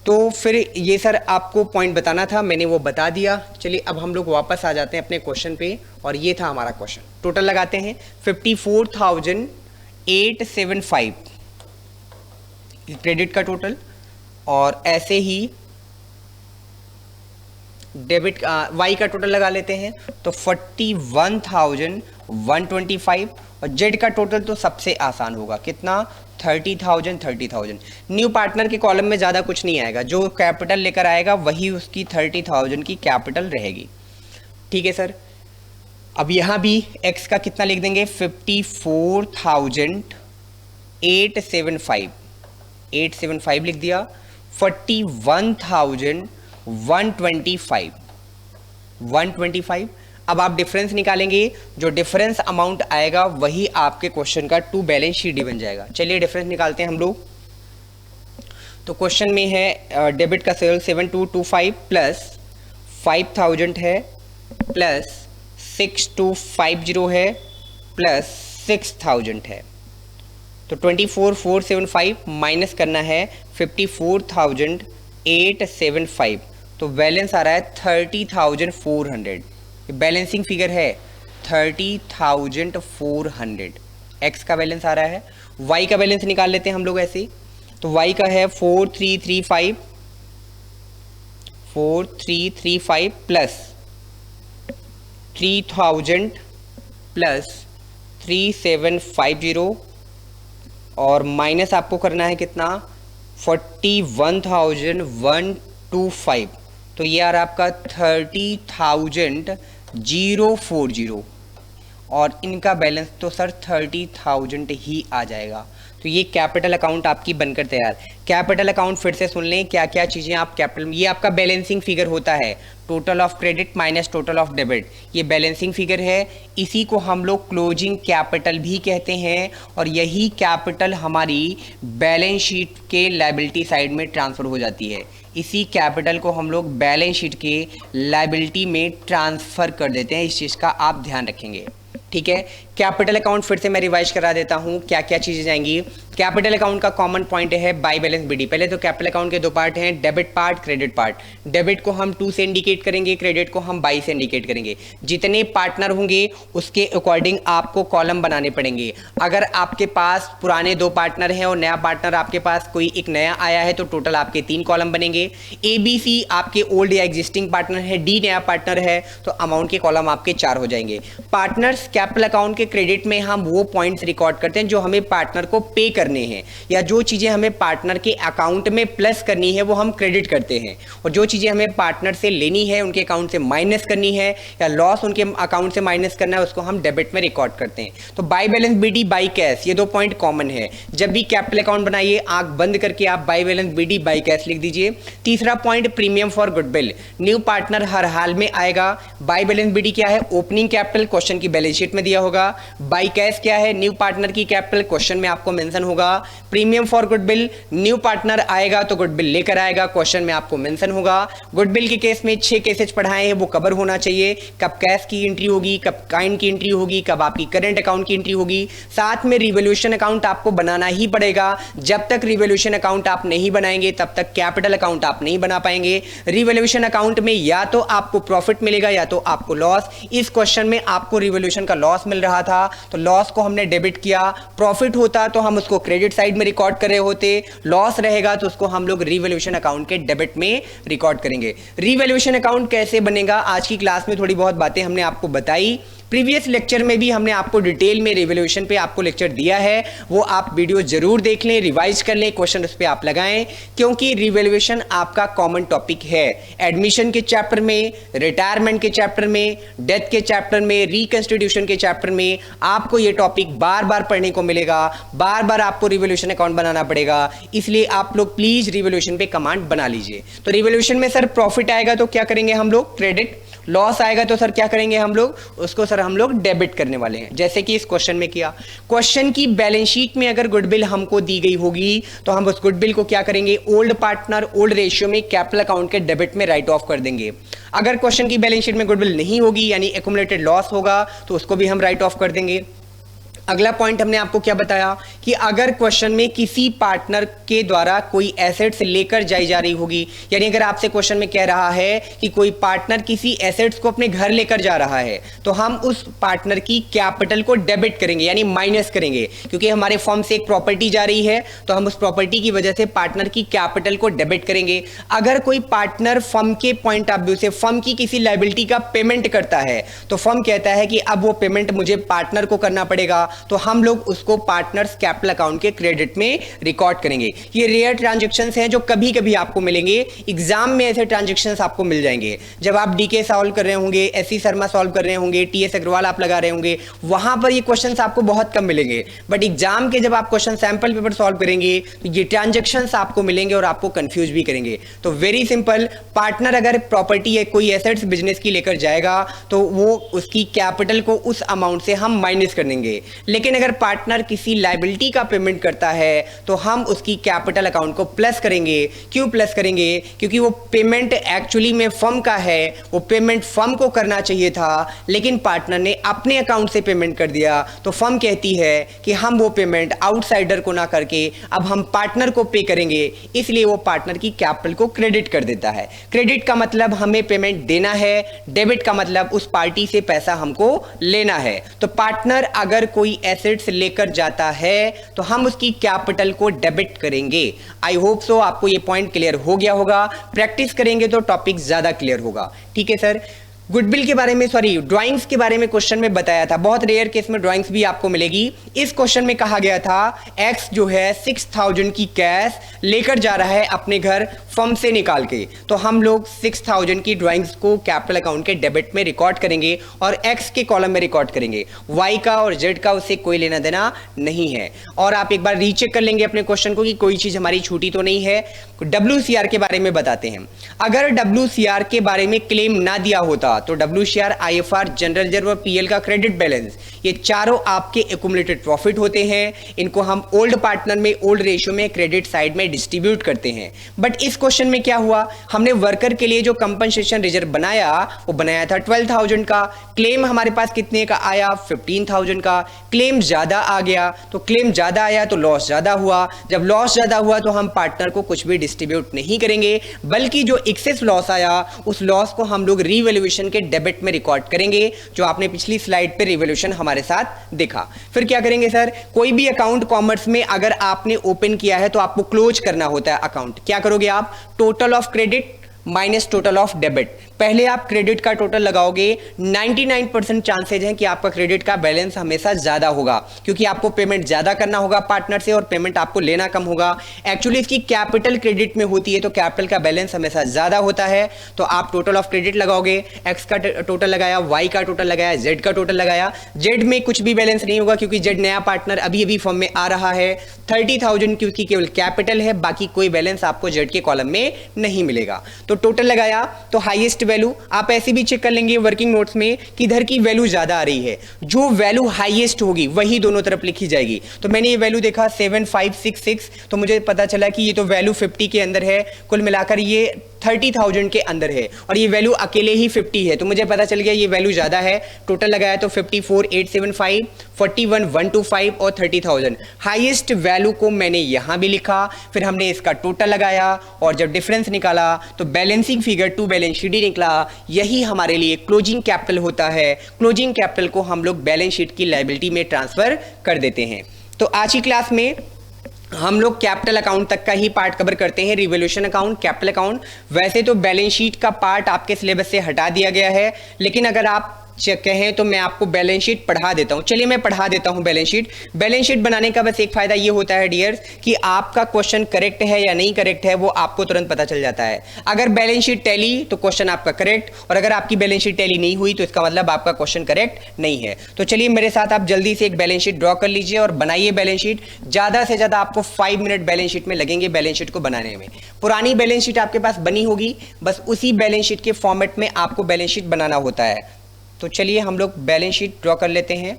तो फिर ये सर आपको पॉइंट बताना था, मैंने वो बता दिया। चलिए अब हम लोग वापस आ जाते हैं अपने क्वेश्चन पे, और ये था हमारा क्वेश्चन। टोटल लगाते हैं 54,875 क्रेडिट का टोटल, और ऐसे ही डेबिट वाई का टोटल लगा लेते हैं तो 41,125, और जेड का टोटल तो सबसे आसान होगा, कितना 30,000। न्यू पार्टनर के कॉलम में ज़्यादा कुछ नहीं आएगा, जो कैपिटल लेकर आएगा वही उसकी 30,000 की कैपिटल रहेगी। ठीक है सर। अब यहाँ भी एक्स का कितना लिख देंगे 54,875 लिख दिया, 41,125। अब आप डिफरेंस निकालेंगे, जो डिफरेंस अमाउंट आएगा वही आपके क्वेश्चन का टू बैलेंस शीट बन जाएगा। चलिए डिफरेंस निकालते हैं हम लोग। तो क्वेश्चन में है डेबिट का सेल 7225 प्लस 5000 है, प्लस 6250 है, प्लस 6000 है। तो 24,475 माइनस करना है 54,875, तो बैलेंस आ रहा है 30,400। बैलेंसिंग फिगर है 30,400। एक्स का बैलेंस आ रहा है, वाई का बैलेंस निकाल लेते हैं हम लोग ऐसे ही। तो y का है 4335 प्लस 3000 प्लस 3750 और माइनस आपको करना है कितना 41,125। तो ये आ रहा आपका 30,040 और इनका बैलेंस तो सर 30,000 ही आ जाएगा। तो ये कैपिटल अकाउंट आपकी बनकर तैयार। कैपिटल अकाउंट फिर से सुन लें क्या क्या चीज़ें आप कैपिटल, ये आपका बैलेंसिंग फिगर होता है, total of credit minus total of debit, ये बैलेंसिंग फिगर है। इसी को हम लोग क्लोजिंग कैपिटल भी कहते हैं और यही कैपिटल हमारी बैलेंस शीट के लायबिलिटी साइड में ट्रांसफ़र हो जाती है। इसी कैपिटल को हम लोग बैलेंस शीट के लायबिलिटी में ट्रांसफ़र कर देते हैं। इस चीज़ का आप ध्यान रखेंगे, ठीक है। कैपिटल अकाउंट फिर से मैं रिवाइज करा देता हूं क्या क्या चीज़ें जाएंगी। कैपिटल अकाउंट का कॉमन पॉइंट है बाय बैलेंस बीडी। पहले तो कैपिटल अकाउंट के दो पार्ट हैं, debit part, credit part. Debit को हम 2 से इंडिकेट करेंगे, क्रेडिट को हम बाई से इंडिकेट करेंगे। जितने पार्टनर होंगे उसके अकॉर्डिंग आपको कॉलम बनाने पड़ेंगे। अगर आपके पास पुराने 2 पार्टनर हैं और नया पार्टनर आपके पास कोई एक नया आया है तो टोटल आपके 3 कॉलम बनेंगे। ABC आपके ओल्ड या एग्जिस्टिंग पार्टनर है, D नया पार्टनर है तो अमाउंट के कॉलम आपके 4 हो जाएंगे। पार्टनर्स कैपिटल अकाउंट के क्रेडिट में हम वो पॉइंट्स रिकॉर्ड करते हैं जो हमें पार्टनर को पे करने हैं, या जो चीज़ें हमें पार्टनर के अकाउंट में प्लस करनी है वो हम क्रेडिट करते हैं, और जो चीज़ें हमें पार्टनर से लेनी है उनके अकाउंट से माइनस करनी है या लॉस उनके अकाउंट से माइनस करना है उसको हम डेबिट में रिकॉर्ड करते हैं। तो by balance BD, by cash, ये 2 पॉइंट कॉमन है। जब भी कैपिटल अकाउंट बनाइए आंख बंद करके आप by balance BD by cash लिख दीजिए। तीसरा point premium for goodwill, new partner हर हाल में आएगा। बाय बैलेंस बीडी क्या है, ओपनिंग कैपिटल, क्वेश्चन की बैलेंस शीट में दिया होगा। बाय कैश क्या है, न्यू पार्टनर की कैपिटल, क्वेश्चन में आपको मेंशन होगा। Premium for goodwill, new partner आएगा तो गुडविल लेकर आएगा, क्वेश्चन में आपको मेंशन होगा। गुडविल के केस में 6 केसेज पढ़ाए हैं, वो कवर होना चाहिए। कब कैश की एंट्री होगी, कब काइंड की एंट्री होगी, कब आपकी करंट अकाउंट की एंट्री होगी। साथ में रिवोल्यूशन अकाउंट आपको बनाना ही पड़ेगा। जब तक रिवोल्यूशन अकाउंट आप नहीं बनाएंगे तब तक कैपिटल अकाउंट आप नहीं बना पाएंगे। रिवोल्यूशन अकाउंट में या तो आपको प्रॉफिट मिलेगा या तो आपको लॉस। इस क्वेश्चन में आपको रिवोल्यूशन का लॉस मिल रहा था तो लॉस को हमने डेबिट किया। प्रॉफिट होता तो हम उसको क्रेडिट साइड में रिकॉर्ड कर रहे होते। लॉस रहेगा तो उसको हम लोग रिवोल्यूशन अकाउंट के डेबिट में रिकॉर्ड करेंगे। रिवोल्यूशन अकाउंट कैसे बनेगा, आज की क्लास में थोड़ी बहुत बातें हमने आपको बताई। प्रीवियस लेक्चर में भी हमने आपको डिटेल में रिवोल्यूशन पे आपको लेक्चर दिया है, वो आप वीडियो जरूर देख लें, रिवाइज कर लें, क्वेश्चन उस पे आप लगाएं, क्योंकि रिवोल्यूशन आपका कॉमन टॉपिक है। एडमिशन के चैप्टर में, रिटायरमेंट के चैप्टर में, डेथ के चैप्टर में, रिकंस्टिट्यूशन के चैप्टर में आपको ये टॉपिक बार बार पढ़ने को मिलेगा। बार बार आपको रिवोल्यूशन अकाउंट बनाना पड़ेगा, इसलिए आप लोग प्लीज रिवोल्यूशन पे कमांड बना लीजिए। तो रिवोल्यूशन में सर प्रॉफिट आएगा तो क्या करेंगे हम लोग, क्रेडिट। लॉस आएगा तो सर क्या करेंगे हम लोग, उसको सर हम लोग डेबिट करने वाले हैं, जैसे कि इस क्वेश्चन में किया। क्वेश्चन की बैलेंस शीट में अगर गुडविल हमको दी गई होगी तो हम उस गुडविल को क्या करेंगे, ओल्ड पार्टनर ओल्ड रेशियो में कैपिटल अकाउंट के डेबिट में राइट ऑफ कर देंगे। अगर क्वेश्चन की बैलेंस शीट में गुडविल नहीं होगी यानी एक्युमुलेटेड लॉस होगा तो उसको भी हम राइट ऑफ कर देंगे। अगला पॉइंट हमने आपको क्या बताया कि अगर क्वेश्चन में किसी पार्टनर के द्वारा कोई एसेट्स लेकर जाई जा रही होगी, यानी अगर आपसे क्वेश्चन में कह रहा है कि कोई पार्टनर किसी एसेट्स को अपने घर लेकर जा रहा है तो हम उस पार्टनर की कैपिटल को डेबिट करेंगे यानी माइनस करेंगे, क्योंकि हमारे फर्म से एक प्रॉपर्टी जा रही है तो हम उस प्रॉपर्टी की वजह से पार्टनर की कैपिटल को डेबिट करेंगे। अगर कोई पार्टनर फर्म के पॉइंट ऑफ व्यू से फर्म की किसी लायबिलिटी का पेमेंट करता है तो फर्म कहता है कि अब वो पेमेंट मुझे पार्टनर को करना पड़ेगा, तो हम लोग उसको पार्टनर्स कैपिटल अकाउंट के क्रेडिट में रिकॉर्ड करेंगे। ये रेयर ट्रांजैक्शंस हैं जो कभी कभी आपको मिलेंगे, एग्जाम में ऐसे ट्रांजैक्शंस आपको मिल जाएंगे। जब आप डीके सॉल्व कर रहे होंगे, एससी शर्मा सॉल्व कर रहे होंगे, टीएस अग्रवाल आप लगा रहे होंगे, वहां पर ये क्वेश्चंस आपको बहुत कम मिलेंगे, बट एग्जाम के जब आप क्वेश्चन सैंपल पेपर सॉल्व करेंगे तो ये ट्रांजैक्शंस आपको मिलेंगे और आपको कंफ्यूज भी करेंगे। तो वेरी सिंपल, पार्टनर अगर प्रॉपर्टी है कोई एसेट्स बिजनेस की लेकर जाएगा तो वो उसकी कैपिटल को उस अमाउंट से हम माइनस कर देंगे। लेकिन अगर पार्टनर किसी लायबिलिटी का पेमेंट करता है तो हम उसकी कैपिटल अकाउंट को प्लस करेंगे। क्यों प्लस करेंगे, क्योंकि वो पेमेंट एक्चुअली में फर्म का है, वो पेमेंट फर्म को करना चाहिए था लेकिन पार्टनर ने अपने अकाउंट से पेमेंट कर दिया, तो फर्म कहती है कि हम वो पेमेंट आउटसाइडर को ना करके अब हम पार्टनर को पे करेंगे, इसलिए वो पार्टनर की कैपिटल को क्रेडिट कर देता है। क्रेडिट का मतलब हमें पेमेंट देना है, डेबिट का मतलब उस पार्टी से पैसा हमको लेना है। तो पार्टनर अगर कोई कोई एसेट्स लेकर जाता है तो हम उसकी कैपिटल को डेबिट करेंगे। आई होप सो आपको ये पॉइंट क्लियर हो गया होगा। प्रैक्टिस करेंगे तो टॉपिक ज्यादा क्लियर होगा। ठीक है सर। गुडविल के बारे में, सॉरी, ड्राइंग्स के बारे में क्वेश्चन में बताया था। बहुत रेयर केस में ड्राइंग्स भी आपको मिलेगी। इस क्वेश्चन में कहा गया था एक्स जो है 6000 की कैश लेकर जा रहा है अपने घर फर्म से निकाल के, तो हम लोग 6000 की ड्राइंग्स को कैपिटल अकाउंट के डेबिट में रिकॉर्ड करेंगे और एक्स के कॉलम में रिकॉर्ड करेंगे। वाई का और जेड का उससे कोई लेना देना नहीं है। और आप एक बार रीचेक कर लेंगे अपने क्वेश्चन को कि कोई चीज हमारी छूटी तो नहीं है। WCR के बारे में बताते हैं। अगर WCR के बारे में क्लेम ना दिया होता तो WCR, IFR, जनरल रिजर्व और PL का क्रेडिट बैलेंस, ये चारों आपके एक्यूमुलेटेड प्रॉफिट होते हैं। इनको हम ओल्ड पार्टनर में, ओल्ड रेशियो में, क्रेडिट साइड में डिस्ट्रीब्यूट करते हैं। बट इस क्वेश्चन में क्या हुआ, हमने वर्कर के लिए जो कंपनसेशन रिजर्व बनाया वो बनाया था 12,000 का। क्लेम हमारे पास कितने का आया, 15,000 का। क्लेम ज्यादा आ गया, तो क्लेम ज्यादा आया तो लॉस ज्यादा हुआ। जब लॉस ज्यादा हुआ तो हम पार्टनर को कुछ भी डिस्ट्रीब्यूट नहीं करेंगे, बल्कि जो एक्सेस लॉस आया उस लॉस को हम लोग रीवैल्यूएशन के डेबिट में रिकॉर्ड करेंगे, जो आपने पिछली स्लाइड पे रिवॉल्यूशन हमारे साथ देखा। फिर क्या करेंगे सर, कोई भी अकाउंट कॉमर्स में अगर आपने ओपन किया है तो आपको क्लोज करना होता है अकाउंट। क्या करोगे आप, total of credit minus total of debit. पहले आप क्रेडिट का टोटल लगाओगे, 99% चांसेज हैं कि आपका क्रेडिट का बैलेंस हमेशा ज्यादा होगा, क्योंकि आपको पेमेंट ज्यादा करना होगा पार्टनर से और पेमेंट आपको लेना कम होगा। एक्चुअली इसकी कैपिटल क्रेडिट में होती है तो कैपिटल का बैलेंस हमेशा ज्यादा होता है। तो आप टोटल ऑफ क्रेडिट लगाओगे, एक्स का टोटल लगाया, वाई का टोटल लगाया, जेड का टोटल लगाया। जेड में कुछ भी बैलेंस नहीं होगा क्योंकि जेड नया पार्टनर अभी अभी फॉर्म में आ रहा है। 30,000 क्योंकि केवल कैपिटल है, बाकी कोई बैलेंस आपको जेड के कॉलम में नहीं मिलेगा। तो टोटल लगाया तो हाईएस्ट वैल्यू, आप ऐसे भी चेक कर लेंगे वर्किंग नोट्स में कि इधर की वैल्यू ज्यादा आ रही है, जो वैल्यू हाईएस्ट होगी वही दोनों तरफ लिखी जाएगी। तो मैंने ये वैल्यू देखा 7566, तो मुझे पता चला कि ये तो वैल्यू 50 के अंदर है, कुल मिलाकर ये 30,000 के अंदर है और ये वैल्यू अकेले ही 50 है, तो मुझे पता चल गया ये वैल्यू ज्यादा है। टोटल लगाया तो 54,875, 41,125 और 30,000। हाईएस्ट वैल्यू को मैंने यहां भी लिखा, फिर हमने इसका टोटल लगाया और जब डिफरेंस निकाला तो balancing figure to balance sheet ही निकला। यही हमारे लिए क्लोजिंग कैपिटल होता है। क्लोजिंग कैपिटल को हम लोग बैलेंस शीट की लायबिलिटी में ट्रांसफर कर देते हैं। तो आज की क्लास में हम लोग कैपिटल अकाउंट तक का ही पार्ट कवर करते हैं, रिवॉल्यूशन अकाउंट, कैपिटल अकाउंट। वैसे तो बैलेंस शीट का पार्ट आपके सिलेबस से हटा दिया गया है, लेकिन अगर आप कहें तो मैं आपको बैलेंस शीट पढ़ा देता हूं। चलिए मैं पढ़ा देता हूं बैलेंस शीट। बैलेंस शीट बनाने का बस एक फायदा ये होता है डियर्स कि आपका क्वेश्चन करेक्ट है या नहीं करेक्ट है वो आपको तुरंत पता चल जाता है। अगर बैलेंस शीट टैली तो क्वेश्चन आपका करेक्ट, और अगर आपकी बैलेंस शीट टैली नहीं हुई तो इसका मतलब आपका क्वेश्चन करेक्ट नहीं है। तो चलिए मेरे साथ आप जल्दी से एक बैलेंस शीट ड्रॉ कर लीजिए और बनाइए बैलेंस शीट। ज्यादा से ज्यादा आपको 5 मिनट बैलेंस शीट में लगेंगे बैलेंस शीट को बनाने में। पुरानी बैलेंस शीट आपके पास बनी होगी, बस उसी बैलेंस शीट के फॉर्मेट में आपको बैलेंस शीट बनाना होता है। तो चलिए हम लोग बैलेंस शीट ड्रॉ कर लेते हैं।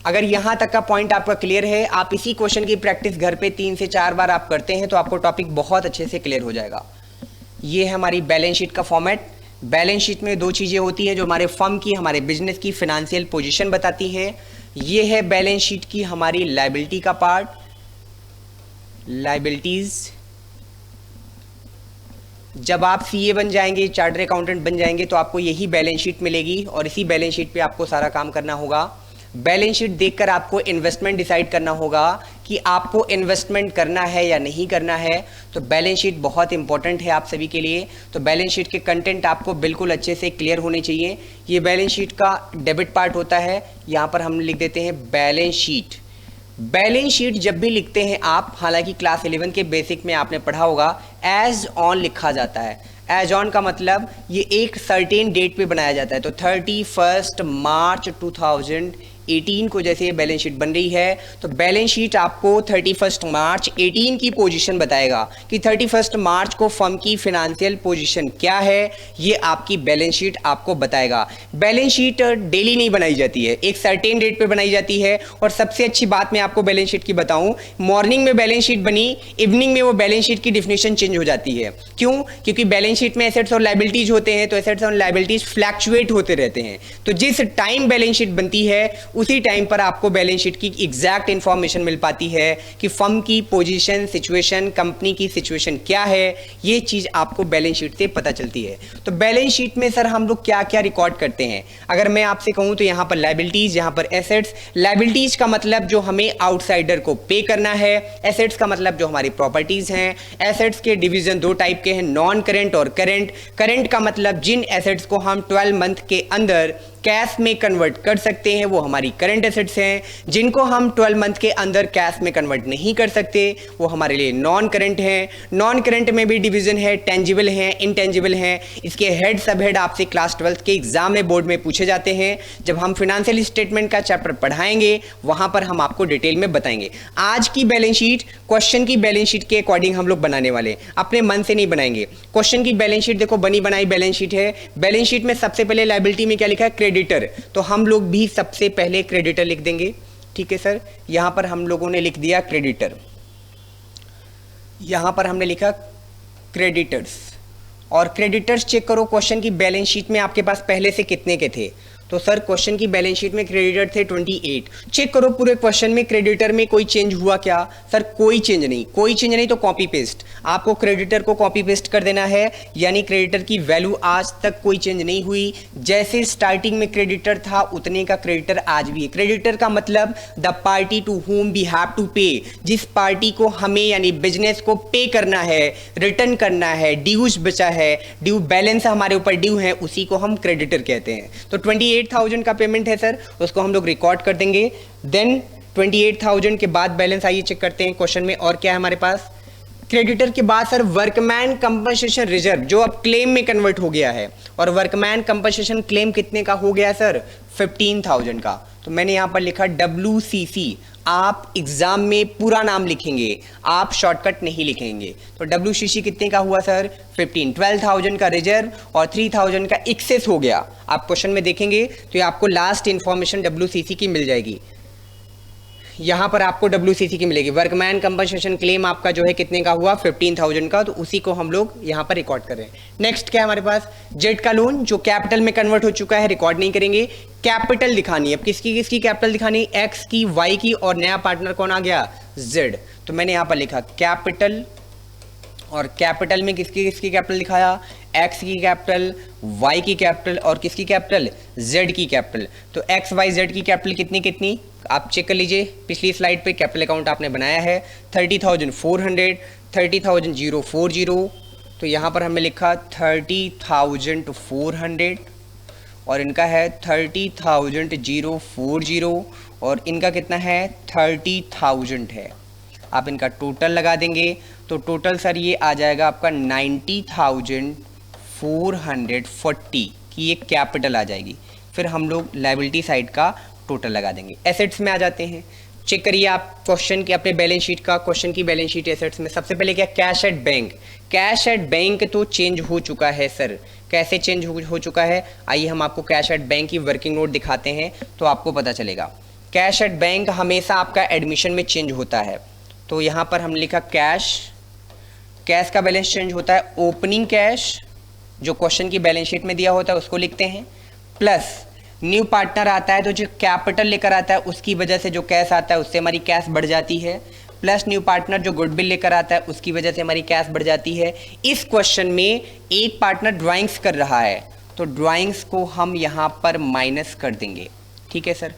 अगर यहां तक का पॉइंट आपका क्लियर है, आप इसी क्वेश्चन की प्रैक्टिस घर पे 3 से 4 बार आप करते हैं तो आपको टॉपिक बहुत अच्छे से क्लियर हो जाएगा। ये है हमारी बैलेंस शीट का फॉर्मेट। बैलेंस शीट में 2 चीजें होती हैं जो हमारे फर्म की, हमारे बिजनेस की फाइनेंशियल पोजीशन बताती हैं। ये है बैलेंस शीट की हमारी लायबिलिटी का पार्ट, लायबिलिटीज। जब आप सीए बन जाएंगे, चार्टर्ड अकाउंटेंट बन जाएंगे तो आपको यही बैलेंस शीट मिलेगी और इसी बैलेंस शीट पे आपको सारा काम करना होगा। बैलेंस शीट देखकर आपको इन्वेस्टमेंट डिसाइड करना होगा कि आपको इन्वेस्टमेंट करना है या नहीं करना है। तो बैलेंस शीट बहुत इंपॉर्टेंट है आप सभी के लिए। तो बैलेंस शीट के कंटेंट आपको बिल्कुल अच्छे से क्लियर होने चाहिए। ये बैलेंस शीट का डेबिट पार्ट होता है, यहाँ पर हम लिख देते हैं बैलेंस शीट। बैलेंस शीट जब भी लिखते हैं आप, हालांकि क्लास 11 के बेसिक में आपने पढ़ा होगा, एज ऑन लिखा जाता है। एज ऑन का मतलब ये एक सर्टेन डेट पे बनाया जाता है। तो 31 मार्च 2018 को जैसे ये बैलेंस शीट बन रही है तो बैलेंस शीट आपको 31 मार्च 18 की पोजीशन बताएगा कि 31 मार्च को फर्म की फाइनेंशियल पोजीशन क्या है, ये आपकी बैलेंस शीट आपको बताएगा। बैलेंस शीट डेली नहीं बनाई जाती है, एक सर्टेन डेट पे बनाई जाती है। और सबसे अच्छी बात मैं आपको बैलेंस शीट की बताऊं, मॉर्निंग में बैलेंस शीट बनी, इवनिंग में वो बैलेंस शीट की डिफिनेशन चेंज हो जाती है। क्यों? क्योंकि बैलेंस शीट में एसेट्स और लायबिलिटीज होते हैं, तो एसेट्स और लायबिलिटीज फ्लैक्चुएट होते रहते हैं। तो जिस टाइम बैलेंस शीट बनती है उसी टाइम पर आपको बैलेंस शीट की एग्जैक्ट इंफॉर्मेशन मिल पाती है कि फर्म की पोजीशन, सिचुएशन, कंपनी की सिचुएशन क्या है, ये चीज़ आपको बैलेंस शीट से पता चलती है। तो बैलेंस शीट में सर हम लोग क्या क्या रिकॉर्ड करते हैं, अगर मैं आपसे कहूँ तो यहाँ पर लायबिलिटीज़, यहाँ पर एसेट्स। लायबिलिटीज़ का मतलब जो हमें आउटसाइडर को पे करना है, एसेट्स का मतलब जो हमारी प्रॉपर्टीज़ हैं। एसेट्स के डिवीजन दो टाइप के हैं, नॉन करेंट और करेंट। करेंट का मतलब जिन एसेट्स को हम 12 मंथ के अंदर कैश में कन्वर्ट कर सकते हैं वो हमारी करंट एसेट्स हैं। जिनको हम 12 मंथ के अंदर कैश में कन्वर्ट नहीं कर सकते वो हमारे लिए नॉन करंट हैं। नॉन करंट में भी डिवीजन है, टेंजिबल हैं, इनटेंजिबल हैं। इसके हेड सब हेड आपसे क्लास 12 के एग्जाम में बोर्ड में पूछे जाते हैं। जब हम फाइनेंशियल स्टेटमेंट का चैप्टर पढ़ाएंगे वहां पर हम आपको डिटेल में बताएंगे। आज की बैलेंस शीट क्वेश्चन की बैलेंस शीट के अकॉर्डिंग हम लोग बनाने वाले, अपने मन से नहीं बनाएंगे। क्वेश्चन की बैलेंस शीट देखो बनी बनाई बैलेंस शीट है। बैलेंस शीट में सबसे पहले लायबिलिटी में क्या लिखा है, क्रेडिटर, तो हम लोग भी सबसे पहले क्रेडिटर लिख देंगे। ठीक है सर, यहां पर हम लोगों ने लिख दिया क्रेडिटर, यहां पर हमने लिखा क्रेडिटर्स। और क्रेडिटर्स चेक करो क्वेश्चन की बैलेंस शीट में आपके पास पहले से कितने के थे, तो सर क्वेश्चन की बैलेंस शीट में क्रेडिटर थे 28। चेक करो पूरे क्वेश्चन में क्रेडिटर में कोई चेंज हुआ क्या, सर कोई चेंज नहीं। कोई चेंज नहीं तो कॉपी पेस्ट, आपको क्रेडिटर को कॉपी पेस्ट कर देना है, यानी क्रेडिटर की वैल्यू आज तक कोई चेंज नहीं हुई। जैसे स्टार्टिंग में क्रेडिटर था उतने का क्रेडिटर आज भी है। क्रेडिटर का मतलब the party to whom we have to pay, जिस पार्टी को हमें यानी बिजनेस को पे करना है, रिटर्न करना है, ड्यूज बचा है, ड्यू बैलेंस हमारे ऊपर ड्यू है, उसी को हम क्रेडिटर कहते हैं। तो 28,000 का पेमेंट है सर, उसको हम लोग रिकॉर्ड कर देंगे। देन 28,000 के बाद बैलेंस आइए चेक करते हैं क्वेश्चन में और क्या है हमारे पास। क्रेडिटर के बाद सर वर्कमैन कंपनसेशन रिजर्व जो अब क्लेम में कन्वर्ट हो गया है, और वर्कमैन कंपनसेशन क्लेम कितने का हो गया सर, 15,000 का। तो मैंने यहां पर लिखा WCC, आप एग्जाम में पूरा नाम लिखेंगे, आप शॉर्टकट नहीं लिखेंगे। तो WCC कितने का हुआ सर, 15। 12,000 का रिजर्व और 3,000 का एक्सेस हो गया। आप क्वेश्चन में देखेंगे तो ये आपको लास्ट इंफॉर्मेशन WCC की मिल जाएगी, यहां पर आपको WCC की मिलेगी। वर्कमैन कंपनसेशन क्लेम आपका जो है कितने का हुआ, 15,000 का, तो उसी को हम लोग यहां पर रिकॉर्ड कर रहे हैं। नेक्स्ट क्या है हमारे पास, जेड का लोन जो कैपिटल में कन्वर्ट हो चुका है, रिकॉर्ड नहीं करेंगे। कैपिटल दिखानी है, अब किसकी किसकी कैपिटल दिखानी है, एक्स की, वाई की, और नया पार्टनर कौन आ गया, जेड। तो मैंने यहां पर लिखा कैपिटल, और कैपिटल में किसकी किसकी कैपिटल दिखाया, एक्स की कैपिटल, वाई की कैपिटल, और किसकी कैपिटल, जेड की कैपिटल। तो एक्स वाई जेड की कैपिटल कितनी कितनी आप चेक कर लीजिए। पिछली स्लाइड पे कैपिटल अकाउंट आपने बनाया है 30,400, 30,040, तो यहाँ पर हमने लिखा 30,400, और इनका है 30,040, और इनका कितना है 30,000 है। आप इनका टोटल लगा देंगे तो टोटल सर ये आ जाएगा आपका 90,440 की ये कैपिटल आ जाएगी। फिर हम लोग लायबिलिटी साइड का टोटल लगा देंगे। एसेट्स में आ जाते हैं, चेक करिए आप क्वेश्चन के अपने बैलेंस शीट का, क्वेश्चन की बैलेंस शीट एसेट्स में सबसे पहले क्या, cash at bank. Cash at bank तो चेंज हो चुका है सर, कैसे चेंज हो चुका है, आइए हम आपको कैश एट बैंक की वर्किंग नोट दिखाते हैं तो आपको पता चलेगा। कैश एट बैंक हमेशा आपका एडमिशन में चेंज होता है, तो यहाँ पर हमने लिखा कैश, कैश का बैलेंस चेंज होता है। ओपनिंग कैश जो क्वेश्चन की बैलेंस शीट में दिया होता है उसको लिखते हैं, प्लस न्यू पार्टनर आता है तो जो कैपिटल लेकर आता है उसकी वजह से जो कैश आता है उससे हमारी कैश बढ़ जाती है, प्लस न्यू पार्टनर जो गुडविल लेकर आता है उसकी वजह से हमारी कैश बढ़ जाती है। इस क्वेश्चन में एक पार्टनर ड्राइंग्स कर रहा है तो ड्राइंग्स को हम यहाँ पर माइनस कर देंगे। ठीक है सर,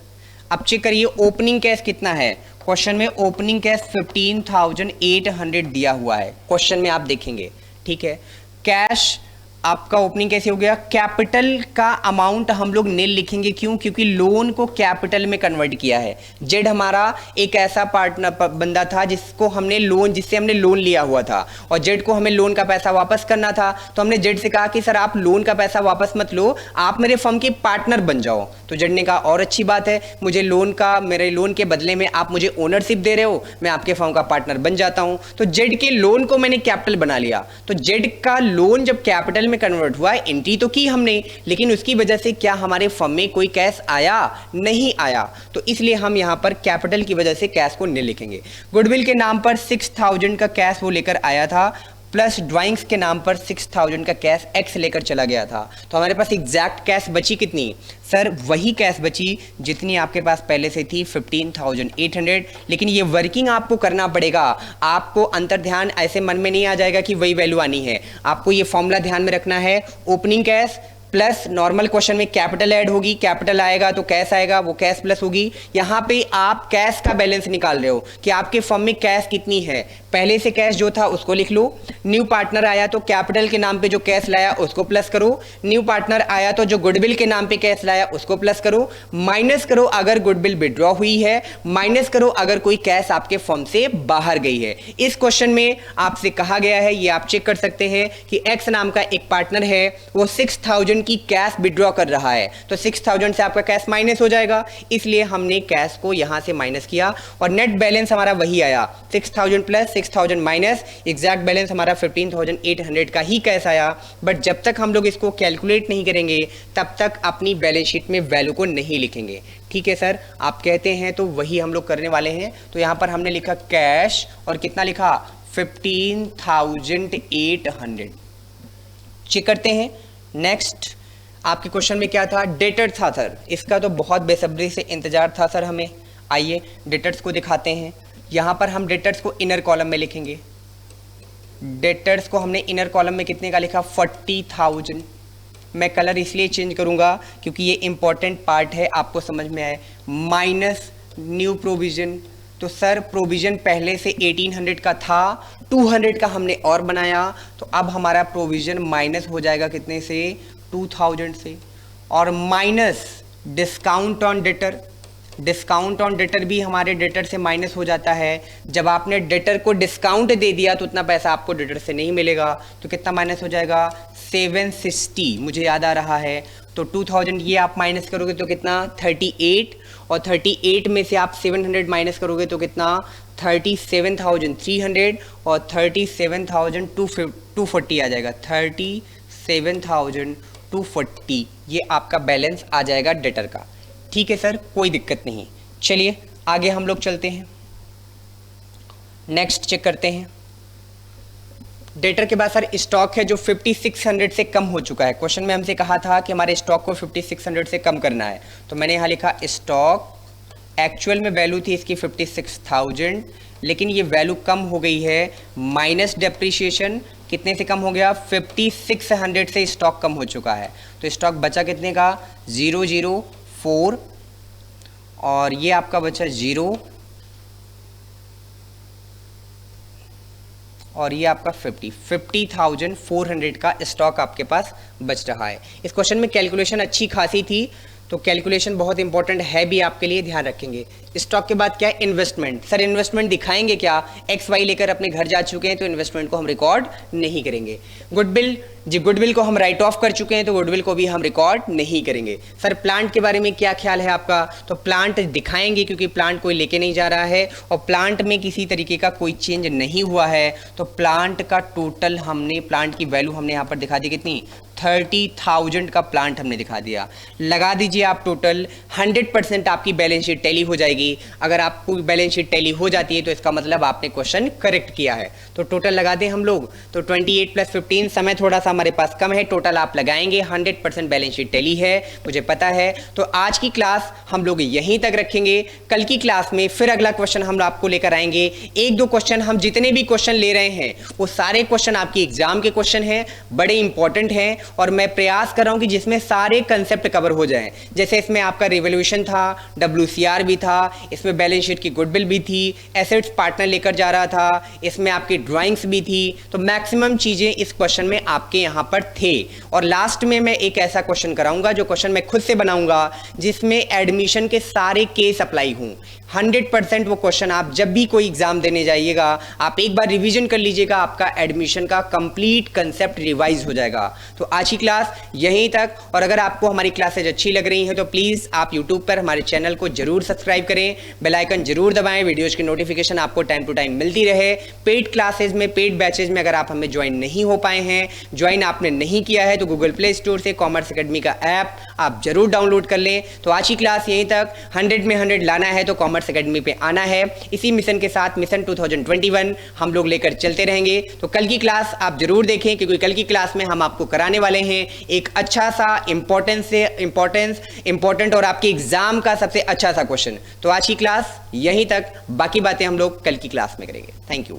अब चेक करिए ओपनिंग कैश कितना है, क्वेश्चन में ओपनिंग कैश 15,800 दिया हुआ है, क्वेश्चन में आप देखेंगे। ठीक है, कैश आपका ओपनिंग कैसे हो गया, कैपिटल का अमाउंट हम लोग नील लिखेंगे, क्यों, क्योंकि लोन को कैपिटल में कन्वर्ट किया है। जेड हमारा एक ऐसा पार्टनर बंदा था जिसको हमने लोन, जिससे हमने लोन लिया हुआ था, और जेड को हमें लोन का पैसा वापस करना था, तो हमने जेड से कहा कि सर आप लोन का पैसा वापस मत लो, आप मेरे फर्म के पार्टनर बन जाओ। तो जेड ने कहा और अच्छी बात है, मुझे लोन का, मेरे लोन के बदले में आप मुझे ओनरशिप दे रहे हो, मैं आपके फर्म का पार्टनर बन जाता हूं। तो जेड के लोन को मैंने कैपिटल बना लिया, तो जेड का लोन जब कैपिटल में कन्वर्ट हुआ, एंट्री तो की हमने, लेकिन उसकी वजह से क्या हमारे फर्म में कोई कैश आया, नहीं आया, तो इसलिए हम यहां पर कैपिटल की वजह से कैश को नहीं लिखेंगे। गुडविल के नाम पर 6,000 का कैश वो लेकर आया था, प्लस ड्राइंग्स के नाम पर 6000 का कैश एक्स लेकर चला गया था। तो हमारे पास एग्जैक्ट कैश बची कितनी? सर वही कैश बची जितनी आपके पास पहले से थी 15,800। लेकिन ये वर्किंग आपको करना पड़ेगा, आपको अंतर्ध्यान ऐसे मन में नहीं आ जाएगा कि वही वैल्यू आनी है। आपको ये फॉर्मूला ध्यान में रखना है, opening cash plus normal question में कैपिटल ऐड होगी, कैपिटल आएगा तो कैश आएगा, वो कैश प्लस होगी। यहाँ पे आप कैश का बैलेंस निकाल रहे हो कि आपके फर्म में कैश कितनी है। पहले से कैश जो था उसको लिख लो, न्यू पार्टनर आया तो कैपिटल के नाम पे जो कैश लाया उसको प्लस करो, न्यू पार्टनर आया तो जो गुडविल के नाम पे कैश लाया उसको प्लस करो, माइनस करो अगर गुडविल विड्रॉ हुई है, माइनस करो अगर कोई कैश आपके फर्म से बाहर गई है। इस क्वेश्चन में आपसे कहा गया है, ये आप चेक कर सकते हैं कि एक्स नाम का एक पार्टनर है, वो 6000 की कैश विड्रॉ कर रहा है, तो 6000 से आपका कैश माइनस हो जाएगा, इसलिए हमने कैश को यहां से माइनस किया और नेट बैलेंस हमारा वही आया 6000 प्लस 6000 माइनस एग्जैक्ट बैलेंस हमारा 15,800 का ही कैश आया। बट जब तक हम लोग इसको कैलकुलेट नहीं करेंगे तब तक अपनी बैलेंस शीट में वैल्यू को नहीं लिखेंगे। ठीक है सर, आप कहते हैं तो वही हम लोग करने वाले हैं। तो यहां पर हमने लिखा कैश और कितना लिखा 15,800। चेक करते हैं नेक्स्ट आपके क्वेश्चन में क्या था, डेटर था सर। इसका तो बहुत बेसब्री से इंतजार था सर हमें। आइए डेटर्स को दिखाते हैं। यहाँ पर हम डेटर्स को इनर कॉलम में लिखेंगे। डेटर्स को हमने इनर कॉलम में कितने का लिखा 40,000। मैं कलर इसलिए चेंज करूँगा क्योंकि ये इंपॉर्टेंट पार्ट है, आपको समझ में आए। माइनस न्यू प्रोविज़न, तो सर प्रोविज़न पहले से 1800 का था, 200 का हमने और बनाया, तो अब हमारा प्रोविज़न माइनस हो जाएगा कितने से 2000 से। और minus discount on debtor, discount on debtor भी हमारे डेटर से माइनस हो जाता है। जब आपने डेटर को डिस्काउंट दे दिया तो उतना पैसा आपको डेटर से नहीं मिलेगा, तो कितना माइनस हो जाएगा 760, मुझे याद आ रहा है। तो 2000 ये आप माइनस करोगे तो कितना 38, और 38 में से आप 700 माइनस करोगे तो कितना 37,300, और 37,240 आ जाएगा, 37,240 ये आपका बैलेंस आ जाएगा डेटर का। ठीक है सर, कोई दिक्कत नहीं। चलिए आगे हम लोग चलते हैं, नेक्स्ट चेक करते हैं। डेटर के बाद सर स्टॉक है जो 5600 से कम हो चुका है। क्वेश्चन में हमसे कहा था कि हमारे स्टॉक को 5600 से कम करना है, तो मैंने यहाँ लिखा स्टॉक, एक्चुअल में वैल्यू थी इसकी 56,000, लेकिन ये वैल्यू कम हो गई है माइनस डेप्रिसिएशन। कितने से कम हो गया 5600 से स्टॉक कम हो चुका है। तो स्टॉक बचा कितने का 004, और ये आपका बचा 0, और ये आपका 50,400 का स्टॉक आपके पास बच रहा है। इस क्वेश्चन में कैलकुलेशन अच्छी खासी थी, तो कैलकुलेशन बहुत इंपॉर्टेंट है भी आपके लिए, ध्यान रखेंगे। स्टॉक के बाद क्या है इन्वेस्टमेंट। सर इन्वेस्टमेंट दिखाएंगे क्या, एक्स वाई लेकर अपने घर जा चुके हैं तो इन्वेस्टमेंट को हम रिकॉर्ड नहीं करेंगे। गुडविल जी, गुडविल को हम राइट ऑफ कर चुके हैं तो गुडविल को भी हम रिकॉर्ड नहीं करेंगे। सर प्लांट के बारे में क्या ख्याल है आपका, तो प्लांट दिखाएंगे क्योंकि प्लांट कोई लेके नहीं जा रहा है और प्लांट में किसी तरीके का कोई चेंज नहीं हुआ है। तो प्लांट का टोटल हमने, प्लांट की वैल्यू हमने यहाँ पर दिखा दी कितनी 30,000 का प्लांट हमने दिखा दिया। लगा दीजिए आप टोटल, 100% आपकी बैलेंस शीट टैली हो जाएगी। अगर आपको बैलेंस शीट टैली हो जाती है तो इसका मतलब आपने क्वेश्चन करेक्ट किया है। तो टोटल लगा दें हम लोग, तो 28 + 15, समय थोड़ा सा हमारे पास कम है, टोटल आप लगाएंगे 100% बैलेंस शीट टैली है, मुझे पता है। तो आज की क्लास हम लोग यहीं तक रखेंगे। कल की क्लास में फिर अगला क्वेश्चन हम आपको लेकर आएंगे। 1-2 क्वेश्चन, हम जितने भी क्वेश्चन ले रहे हैं वो सारे क्वेश्चन आपकी एग्जाम के क्वेश्चन हैं, बड़े इंपॉर्टेंट हैं, और मैं प्रयास कर रहा हूं कि जिसमें सारे कंसेप्ट कवर हो जाएं। जैसे इसमें आपका रिवोल्यूशन था, WCR भी था, इसमें बैलेंस शीट की गुडविल भी थी, एसेट्स पार्टनर लेकर जा रहा था, इसमें आपकी ड्राइंग्स भी थी। तो मैक्सिमम चीजें इस क्वेश्चन में आपके यहां पर थे। और लास्ट में मैं एक ऐसा क्वेश्चन कराऊंगा जो क्वेश्चन मैं खुद से बनाऊंगा, जिसमें एडमिशन के सारे केस अप्लाई हों। 100% वो क्वेश्चन आप जब भी कोई एग्जाम देने जाइएगा आप एक बार रिवीजन कर लीजिएगा, आपका एडमिशन का कंप्लीट कंसेप्ट रिवाइज हो जाएगा। तो आज की क्लास यहीं तक, और अगर आपको हमारी क्लासेज अच्छी लग रही हैं तो प्लीज़ आप यूट्यूब पर हमारे चैनल को जरूर सब्सक्राइब करें। करें, बेल आइकन जरूर दबाएं, वीडियोज़ की नोटिफिकेशन आपको टाइम टू टाइम मिलती रहे। पेड क्लासेज में, पेड बैचेज में अगर आप हमें ज्वाइन नहीं हो पाए हैं, ज्वाइन आपने नहीं किया है, तो गूगल प्ले स्टोर से कॉमर्स एकेडमी का ऐप आप जरूर डाउनलोड कर लें। तो आज की क्लास यहीं तक। 100 में 100 लाना है तो कॉमर्स एकेडमी पे आना है। इसी मिशन के साथ मिशन 2021 हम लोग लेकर चलते रहेंगे। तो कल की क्लास आप जरूर देखें, क्योंकि कल की क्लास में हम आपको कराने वाले हैं एक अच्छा सा इंपॉर्टेंट और आपके एग्जाम का सबसे अच्छा सा क्वेश्चन। तो आज की क्लास यहीं तक, बाकी बातें हम लोग कल की क्लास में करेंगे। Thank you.